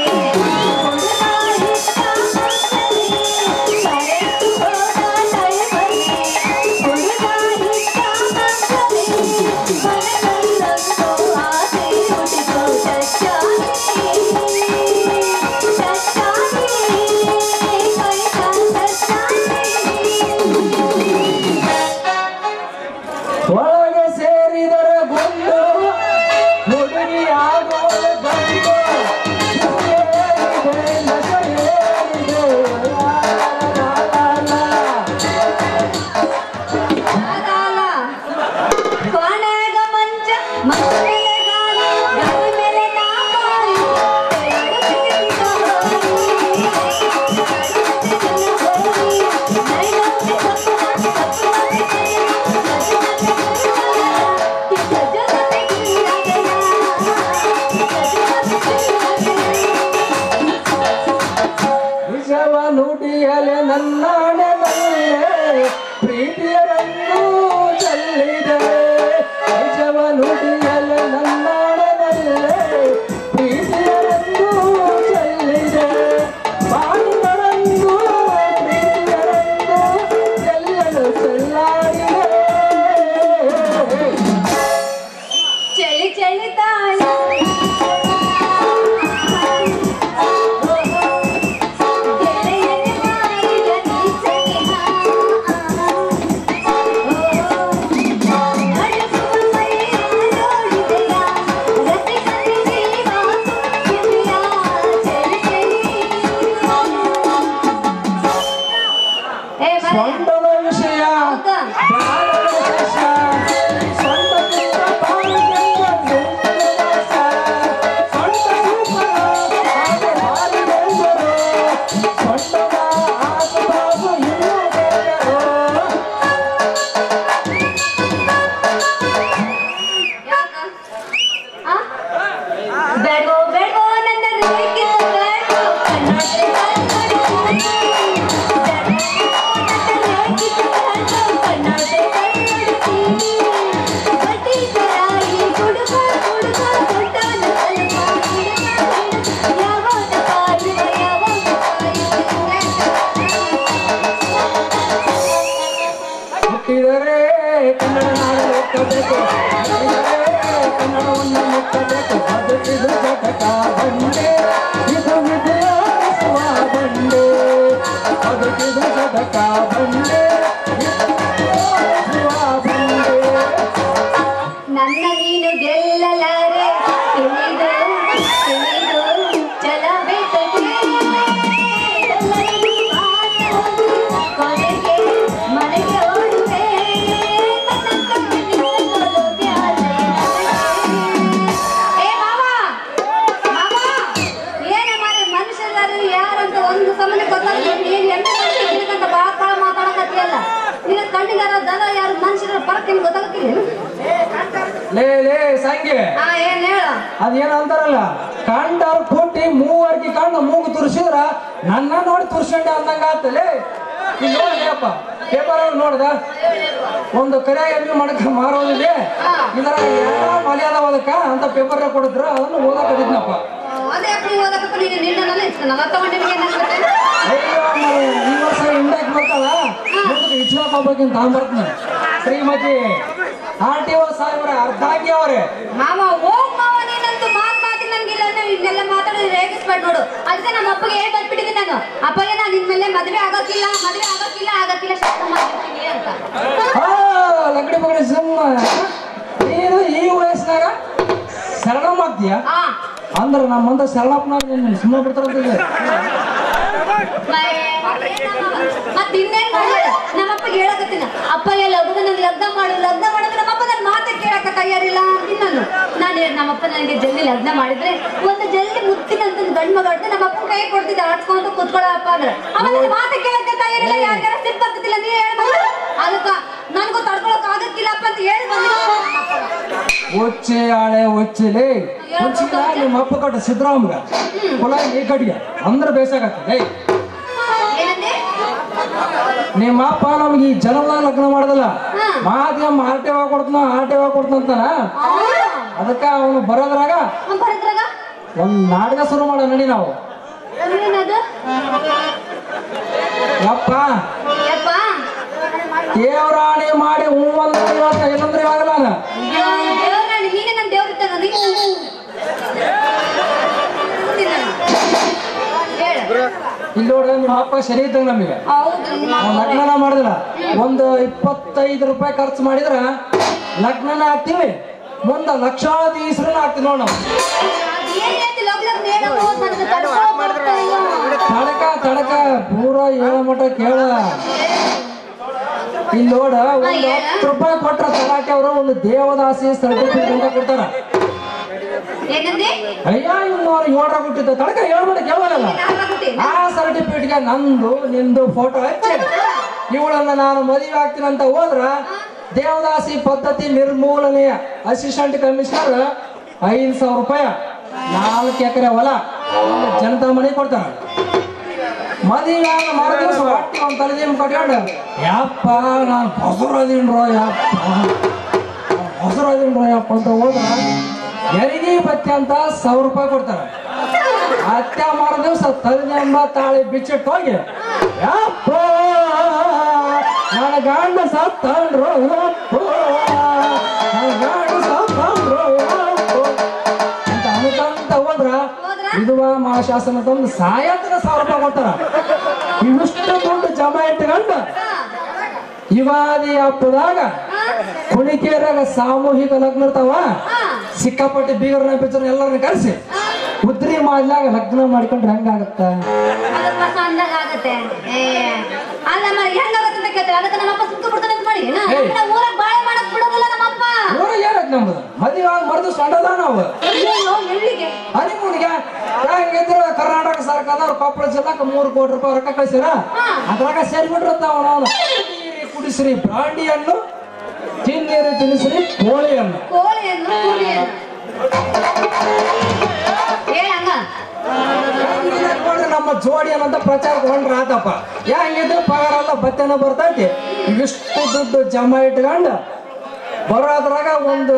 ಒಳಗೆ ಸೇರಿದರ ಗುಂಡು ಹುಡುಗಿ ಆಗುವ ಗಂಡು, ಏರಿದೆ ನಶ ಏರಿದೆ ಲಾ ಲಾ ಲಾ ಲಾ. ಕೊನೆಗ ಮಂಚ ಮೇಲೆ ಗಾಳಿ, ಗಾಳಿ ಮೇಲೆ ನಾಮಾರಿ, ವಿಷವ ನುಡಿಯಲೆ ನನ್ನಾಣೆನಲ್ಲೇ ಪ್ರೀತಿಯ ರಂಗು ಚೆಲ್ಲಿದೆ, ವಿಷವ ನುಡಿಯಲೆ ನನ್ನಾಣೆನಲ್ಲೇ ಪ್ರೀತಿಯ ರಂಗು ಚೆಲ್ಲಿದೆ, ಬಾಳಿನ ರಂಗು ಪ್ರೀತಿಯ ರಂಗು ಚೆಲ್ಲಲು ಚೆಲ್ಲಾಡಿದೆ. ಚಳಿ ಚಳಿ ತಾಳ ಅದಕ್ಕ ಬಂದೆ ನನ್ನ ನೀನು ಗೆಲ್ಲಲಾರೆ ತಿಳಿದು ತಿಳಿದು ಚಲಬೇಕೇ ಕೊನೆಗೆ ಮನೆಗೆ ಓಡುವೆ ಏ ಮಾವ ಮಾವ ಏನೇ ಮಾಡಿ ಮನುಷ್ಯರು ಯಾರಂತ ಒಂದು ಸಮನೆ ಗೊತ್ತಾಗಲ್ಲ ನೀನು ಎಂತ ಬಾಳ ಮಾತಾಡಕತ್ತಿಯಲ್ಲ ನಿನ್ನ ಕಣ್ಣಿಗಾರ ದನ ಯಾರು ಮನುಷ್ಯರ ಪರಕ್ ನಿಮ್ಗೆ ಗೊತ್ತಾಗತ್ತಿಲ್ಲ ಲೇ ಲೇ ಸಂಖ್ಯೆ ಏನ್ ಹೇಳ ಅದೇನ ಅಂತಾರಲ್ಲ ಕಂಡವ್ರು ಕೊಟ್ಟಿ ಮೂವರ್ಗಿ ಕಂಡು ಮೂಗು ತುರ್ಸಿದ್ರ ನನ್ನ ನೋಡಿ ತುರ್ಸ್ಕೊಂಡೆ ಅಂದಂಗ ಆತಲೇ ಇಲ್ಲಿ ನೋಡಪ್ಪ ಪೇಪರ್ ಅವ್ರು ನೋಡ್ದ ಒಂದು ಕರೆ ಎಮ್ಮಿ ಮಾಡಕ ಮಾರೋದಿದೆ ಇದರ ಎಲ್ಲ ಮರ್ಯಾದ ಓದಕ್ಕ ಅಂತ ಪೇಪರ್ ಕೊಡಿದ್ರ ಅದನ್ನು ಓದಕದಿದ್ನಪ್ಪ ಅದೇ ಓದಕ್ಕ ನೀನು ನಿನ್ನ ಇಷ್ಟ ತಗೊಂಡಿನಿ ಅಯ್ಯೋ ಈ ವರ್ಷ ಇಂಡಕ್ ಬರ್ತಲ್ಲ ಇಚ್ಛಾಕ್ ಹೋಗ್ಬೇಕಂತ ತಗೊಂಡ್ಬರ್ತೀನಿ ಶ್ರೀಮತಿ RTO ಸಾಹೇಬ್ರ ಅರ್ಧ ಆಗಿ ಅವ್ರೆ ಮಾವ ಹೋಗ್ ಮಾವ ನೀನಂತೂ ಮಾತಿ ನನ್ಗಿಲ್ಲ ಇನ್ನೆಲ್ಲ ಮಾತಾಡಿದ್ರೆ ರೇಗಿಸ್ಬೇಡ ನೋಡು ಅದಕ್ಕೆ ನಮ್ಮ ಅಪ್ಪಗೆ ಹೇಳಿ ಬಂದ್ಬಿಟ್ಟಿದ್ದೀನಿ ನಾನು ಅಪ್ಪಗೆ ನಾನು ನಿನ್ಮೇಲೆ ಮದುವೆ ಆಗಕ್ಕಿಲ್ಲ ಶಾಸ್ತ್ರ ಮಾಡ್ಬಿಡ್ತೀನಿ ಅಂತ ಲಗ್ಡಿ ಬಗಡಿ ಸುಮ್ಮ ನೀನು ಈ ವಯಸ್ಸಿನಾಗ ಶರಣಮ್ಮ ಆಗ್ತೀಯ ಅಂದ್ರೆ ನಮ್ಮಂತ ಶರಣಪ್ಪನಾಗ ಸುಮ್ಮನೆ ಬಿಡ್ತಾರಂತ ಮತ್ ಇನ್ನೇನ್ ಮಾಡ್ಬೇಡ ನಮ್ಮಪ್ಪ ಹೇಳಕತ್ತೀನಿ ಅಪ್ಪಯ್ಯ ಲಗ್ನ ಮಾಡಿದ್ರೆ ನಮ್ಮಪ್ಪ ನನ್ನ ಮಾತೆ ಕೇಳಕ ತಯಾರಿಲ್ಲ ಅಂತೀನಿ ನಾನು ನಮ್ಮಪ್ಪ ನನಗೆ ಜಲ್ದಿ ಲಗ್ನ ಮಾಡಿದ್ರೆ ಒಂದು ಜಲ್ದಿ ಮುತ್ತಿನಂತ ಗಂಡ್ ಮಗ ನಮ್ಮಪ್ಪ ಕೈ ಕೊಡ್ತಿದ್ದೆ ಆಡ್ಸ್ಕೊಂಡು ಕುತ್ಕೊಳ್ಳಪ್ಪ ಅಂದ್ರೆ ಆಮೇಲೆ ಮಾತೆ ಕೇಳಕ್ಕೆ ತಯಾರಿಲ್ಲ ಯಾರಿಗಾರ ಸಿಟ್ಟು ಬರ್ತಿಲ್ಲ ನೀ ಹೇಳ್ಬೋದು ಅದಕ್ಕ ನನ್ಗೂ ತಡ್ಕೊಳಕ್ ಆಗಕ್ಕಿಲ್ಲಪ್ಪ ಅಂತ ಹೇಳಿ ಒಚ್ಚೆ ಆಳೆ ಒಚ್ಚೆಲೆ ಒಚ್ಚಿನ ನಿಮ್ಮ ಅಪ್ಪ ಕಟ್ಟ ಸಿದ್ದರಾಮಗ ಕುಲ ಈ ಕಡೆಗೆ ಅಂದ್ರೆ ಬೇಸಾಗತ್ತೆ ನಿಮ್ಮ ಅಪ್ಪ ನಮ್ಗೆ ಈ ಜನದಾಗ ಲಗ್ನ ಮಾಡದಲ್ಲ ಮಾಧ್ಯಮ RTO ಕೊಡ್ತಾನ ಅದಕ್ಕ ಅವನು ಬರೋದ್ರಾಗ ಒಂದ್ ನಾಟಕ ಶುರು ಮಾಡೋ ನಡಿ ನಾವು ಯಪ್ಪ ದೇವರಾಣಿ ಮಾಡಿ ಹೂವಂದ್ರೆ ಇಲ್ಲಂದ್ರೆ ಆಗಲ್ಲ ನೀನೇ ನನ್ನ ದೇವ್ರ ಇಲ್ಲಿ ನೋಡ್ರಿ ನಿಮ್ಮ ಅಪ್ಪ ಸರಿ ಇದ್ದಂಗ ನಮಗೆ ಲಗ್ನ ಮಾಡಿದ್ರ ಒಂದು 25 ರೂಪಾಯಿ ಖರ್ಚು ಮಾಡಿದ್ರ ಲಗ್ನನ ಹಾಕ್ತಿವಿ ಮುಂದ ಲಕ್ಷಾಧೀಶರನ್ನ ಹಾಕ್ತಿವಿ ನೋಡ್ ನಾವು ತಡಕ ಪೂರ ಏಳ ಮಠ ಕೇಳ ಇಲ್ಲಿ ನೋಡ ಒಂದು 10 ರೂಪಾಯಿ ಕೊಟ್ರ ತಲಾಟೆ ಅವರು ಒಂದು ದೇವದಾಸಿ ಸರ್ಟಿಫಿಕೇಟ್ ಅಂತ ಕೊಡ್ತಾರ ಅಯ್ಯ ಇನ್ನು 7 ಕೊಟ್ಟಿದ್ದ ತಡಕ 7 ಮಠ ಕೇಳಲ್ಲ ಆ ಸರ್ಟಿಫಿಕೇಟ್ಗೆ ನಂದು ನಿಂದು ಫೋಟೋ ಹಚ್ಚಿ ಇವಳನ್ನ ನಾನು ಮದುವೆ ಆಗ್ತೀನಂತ ಹೋದ್ರ ದೇವದಾಸಿ ಪದ್ಧತಿ ನಿರ್ಮೂಲನೆಯ ಅಸಿಸ್ಟೆಂಟ್ ಕಮಿಷನರ್ 5,000 ರೂಪಾಯಿ 4 ಎಕರೆ ಹೊಲ ಜನತಾ ಮನೆ ಕೊಡ್ತಾರ ಮದುವೆ ಮರುದಿವಸ ಹೊಟ್ಟಿ ಒಂದು ತಲೆದೀಮ್ ಕಟ್ಕೊಂಡು ಯಪ್ಪ ನಾನು ಹೊಸರದೀನ್ರೋ ಯಪ್ಪ ಅಂತ ಹೋದ್ರ ಹೆರಿಗೆ ಬತ್ತೆ ಅಂತ 1,000 ರೂಪಾಯಿ ಕೊಡ್ತಾರ ಹತ್ಯೆ ಮಾಡೋ ದಿವಸ ತಲೆದೆಂಬ ತಾಳಿ ಬಿಚ್ಚಿಟ್ಟು ಹೋಗಿ ಯಪ್ಪ ನನ್ನ ಗಂಡ ಸತ್ತಂಡ್ರು ಅಂತ ಅನ್ಕಂತ ಹೋದ್ರ ವಿಧವಾ ಮಹಾಶಾಸನ ತಂದು ಸಾಯಂತ್ರ 1,000 ರೂಪಾಯಿ ಕೊಡ್ತಾರ ಇವಿಷ್ಟು ದುಡ್ಡು ಜಮಾ ಇಟ್ಕೊಂಡು ಯುಗಾದಿ ಹಬ್ಬದಾಗ ಕುಣಿಕೇರಾಗ ಸಾಮೂಹಿಕ ಲಗ್ನ ಇರ್ತಾವ ಸಿಕ್ಕಾಪಟ್ಟಿ ಬೀಗರ್ನ ಬಿಚ್ಚರ ಎಲ್ಲರನ್ನ ಕರೆಸಿ ಉದ್ರಿ ಮಾಡ್ಲಾಗ ಲಗ್ನ ಮಾಡ್ಕೊಂಡ್ರೆ ಹೆಂಗಾಗತ್ತ ಆಗತ್ತೆ ಅಲ್ಲ ಹೆಂಗಾಗತ್ತೆ ಅಂತ ಕೇಳ್ತಾರೆ ಅದಕ್ಕೆ ನಮ್ಮಪ್ಪ ಸುತ್ತ ಬಿಡ್ತಾನೆ ಅಂತ ಮಾಡಿ ಊರಾಗ ಬಾಳೆ ಮಾಡಕ್ ಬಿಡೋದಿಲ್ಲ ನಮ್ಮಪ್ಪ ಊರ ಏನಕ್ ನಮ್ದು ಮದುವೆ ಮರ್ದು ಸೊಂಡದ ನಾವು ಹನಿಮೂನಿಗೆ ಹೆಂಗಿದ್ರ ಕರ್ನಾಟಕ ಸರ್ಕಾರದವ್ರು ಕೊಪ್ಪಳ ಜಿಲ್ಲಾಕ 3 ಕೋಟಿ ರೂಪಾಯಿ ರೊಕ್ಕ ಕಳಿಸಿರ ಅದ್ರಾಗ ಸೇರ್ಬಿಟ್ರತ್ತ ಅವನು ಕುಡಿಸ್ರಿ ಬ್ರಾಂಡಿಯನ್ನು ತಿನ್ನೀರು ತಿನ್ನಿಸ್ರಿ ಕೋಳಿಯನ್ನು ನಮ್ಮ ಜೋಡಿ ಅನ್ನಂತ ಪ್ರಚಾರ ಕೊಂಡ್ರ ಆತಪ್ಪ ಹೆಂಗಿದ್ರು ಪಗಾರ ಎಲ್ಲ ಬತ್ತೇನ ಬರ್ತೈತಿ ಇವಿಷ್ಟು ದುಡ್ಡು ಜಮಾ ಇಟ್ಕೊಂಡು ಬರೋದ್ರಾಗ ಒಂದು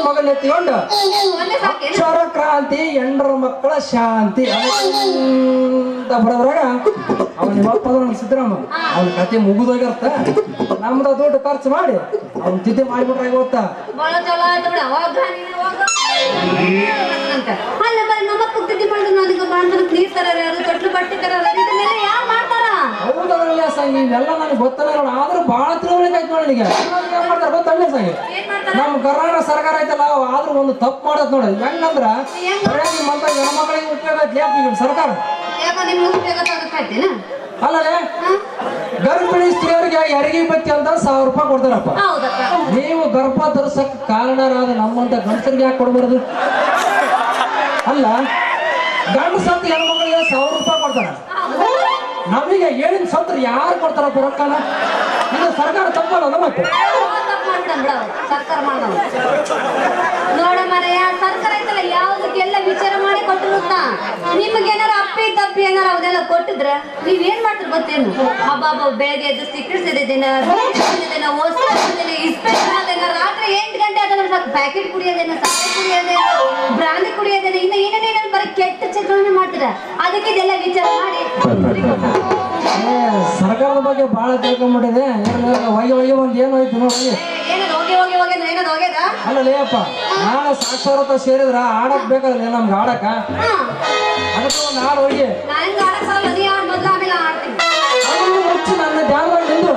ಮಗನ ಎತ್ತಿಕೊಂಡು ಅಕ್ಷರ ಕ್ರಾಂತಿ 8 ಮಕ್ಕಳ ಶಾಂತಿ ಅಂತ ಬರೋದ್ರಾಗ ಅವನ ನಿಮ್ಮಪ್ಪ ಸಿದ್ದರಾಮ ಅವನ ಕತೆ ಮುಗಿದೋಗಿರ್ತ ನಮ್ದ ದುಡ್ಡು ಖರ್ಚು ಮಾಡಿ ಅವ್ನ ತಿಥಿ ಮಾಡಿಬಿಟ್ರೆ ಗೊತ್ತಾ ಸಂಗಿ ಇವೆಲ್ಲ ನನಗೆ ಗೊತ್ತಲ್ಲ ನೋಡ, ಆದ್ರೂ ಬಹಳ ತಿಳುವಳಿಕೆ ಆಯ್ತು ನೋಡಿ ನನಗೆ. ಏನ್ ಮಾಡ್ತಾರೆ ಗೊತ್ತಲ್ಲ ಸಂಗಿ, ನಮ್ಮ ಕರ್ನಾಟಕ ಸರ್ಕಾರ ಐತಲ್ಲ ಆದ್ರೂ ಒಂದು ತಪ್ಪು ಮಾಡತ್ ನೋಡಿ. ಹೆಂಗಂದ್ರ ಬರೀ ನಿಮ್ಮಂತ ಹೆಣ್ಮಕ್ಳಿಗೆ ಉಪಯೋಗ ಐತಿ ಈಗ ಸರ್ಕಾರ. ಅಲ್ಲೇ ಗರ್ಭಿಣಿ ಸ್ತ್ರೀಯರಿಗೆ ಹೆರಿಗೆ ಬತ್ತಿ ಅಂತ 1000 ರೂಪಾಯಿ ಕೊಡ್ತಾರಪ್ಪ. ನೀವು ಗರ್ಭ ಧರಿಸಕ್ ಕಾರಣರಾದ ನಮ್ಮಂತ ಗಂಡಸರಿಗೆ ಯಾಕೆ ಕೊಡ್ಬಾರ್ದು? ಅಲ್ಲ ಗಂಡು ಸತ್ತು ಹೆಣ್ಮಕ್ಳಿಗೆ 1000 ರೂಪಾಯಿ ಕೊಡ್ತಾರ, ನಮಗೆ ಹೇಳಿನ ಸತ್ರ ಯಾರು ಕೊಡ್ತಾರಪ್ಪ ರೊಕ್ಕನ? ಇದು ಸರ್ಕಾರ ತಪ್ಪಲ್ಲ ಮತ್ತೆ ಸರ್ಕಾರ ನೋಡ ಮರೆಯ ಸರ್ಕಾರ ಐತಲ್ಲ ಯಾವ್ದಕ್ಕೆಲ್ಲ ವಿಚಾರ ಮಾಡಿ ಕೊಟ್ಟಿರುತ್ತಾ. ನಿಮ್ಗೆ ಏನಾರ ಅಪ್ಪಿ ತಪ್ಪಿ ಏನಾರ ಅವನ್ನೆಲ್ಲ ಕೊಟ್ಟಿದ್ರ ನೀವೇನ್ ಮಾಡ್ತೀರಿ ಗೊತ್ತೇನು? ಹಬ್ಬ ಬೆಳಗ್ಗೆ ಎದ್ದು ಸಿಕ್ಕಿಡ್ಸಿದ ದಿನ ರಾತ್ರಿ 8 ಗಂಟೆ ಆದ್ರೆ ಸಾಕು ಪ್ಯಾಕೆಟ್ ಕುಡಿಯೋದೇನ, ಸಕ್ಕರೆ ಕುಡಿಯೋದೇನ, ಬ್ರಾಂಡಿ ಕುಡಿಯೋದೇನ, ಇನ್ನ ಏನೇನೇನ ಬರೀ ಕೆಟ್ಟ ಚಿತ್ರವನ್ನ ಮಾಡ್ತೀರ. ಅದಕ್ಕೆ ಇದೆಲ್ಲ ವಿಚಾರ ಮಾಡಿ ಸರ್ಕಾರದ ಬಗ್ಗೆ ಬಹಳ ತಿಳ್ಕೊಂಡ್ಬಿಟ್ಟಿದೆ. ಒಯ್ಯ ಒಂದ್ ಏನು ಹೋಯ್ತು ನೋಡಿ. ಅಲ್ಲೇ ಅಪ್ಪ ನಾಳೆ ಸಾಕ್ಷರತ ಸೇರಿದ್ರ ಆಡಕ್ ಬೇಕಾದ್ರೆ ನಮ್ಗೆ ಆಡಕ, ಅದಕ್ಕೆ ಒಂದು ಹಾಡು ಹೋಗಿ ಮುಚ್ಚಿ ನನ್ನ ಧ್ಯಾನದಲ್ಲಿ ನಿಂದು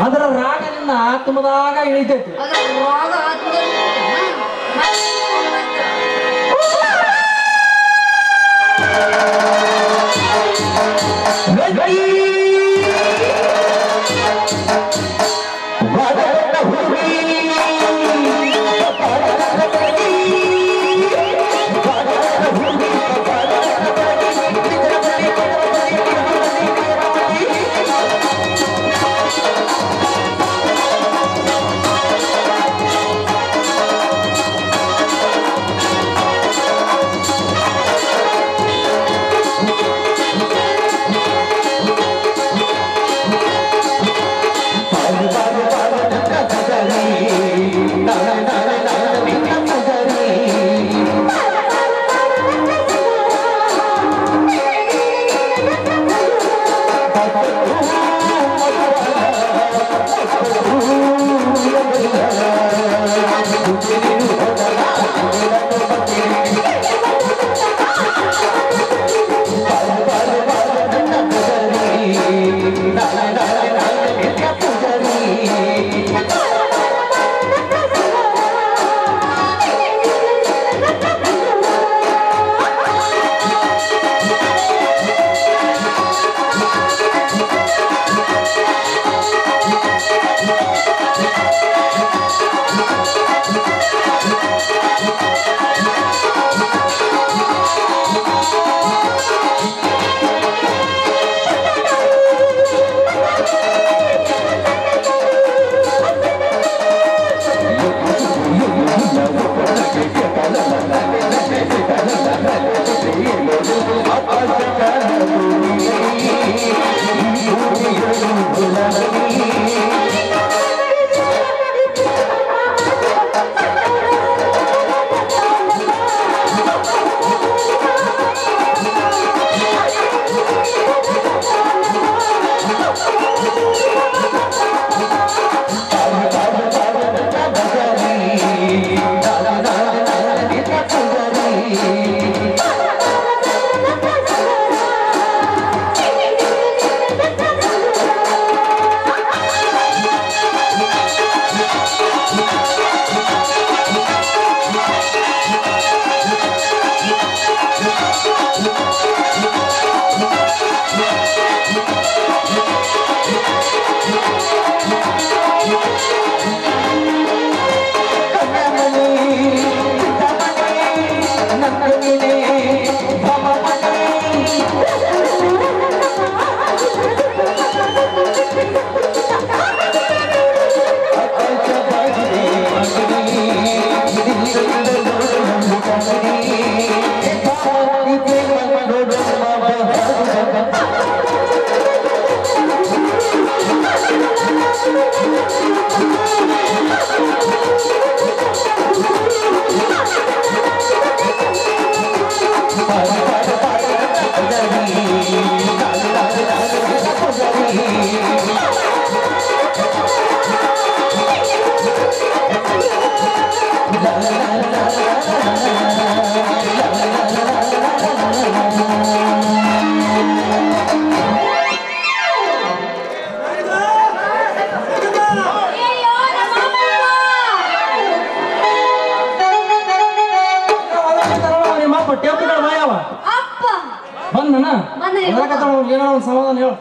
ಅದರ ರಾಗ ನಿನ್ನ ಆತ್ಮದಾಗ ಇಳಿತೈತಿ. ಬಂದನ ಬಂದನೆ. ಏನೋ ಒಂದು ಸಮಾಧಾನ ಹೇಳು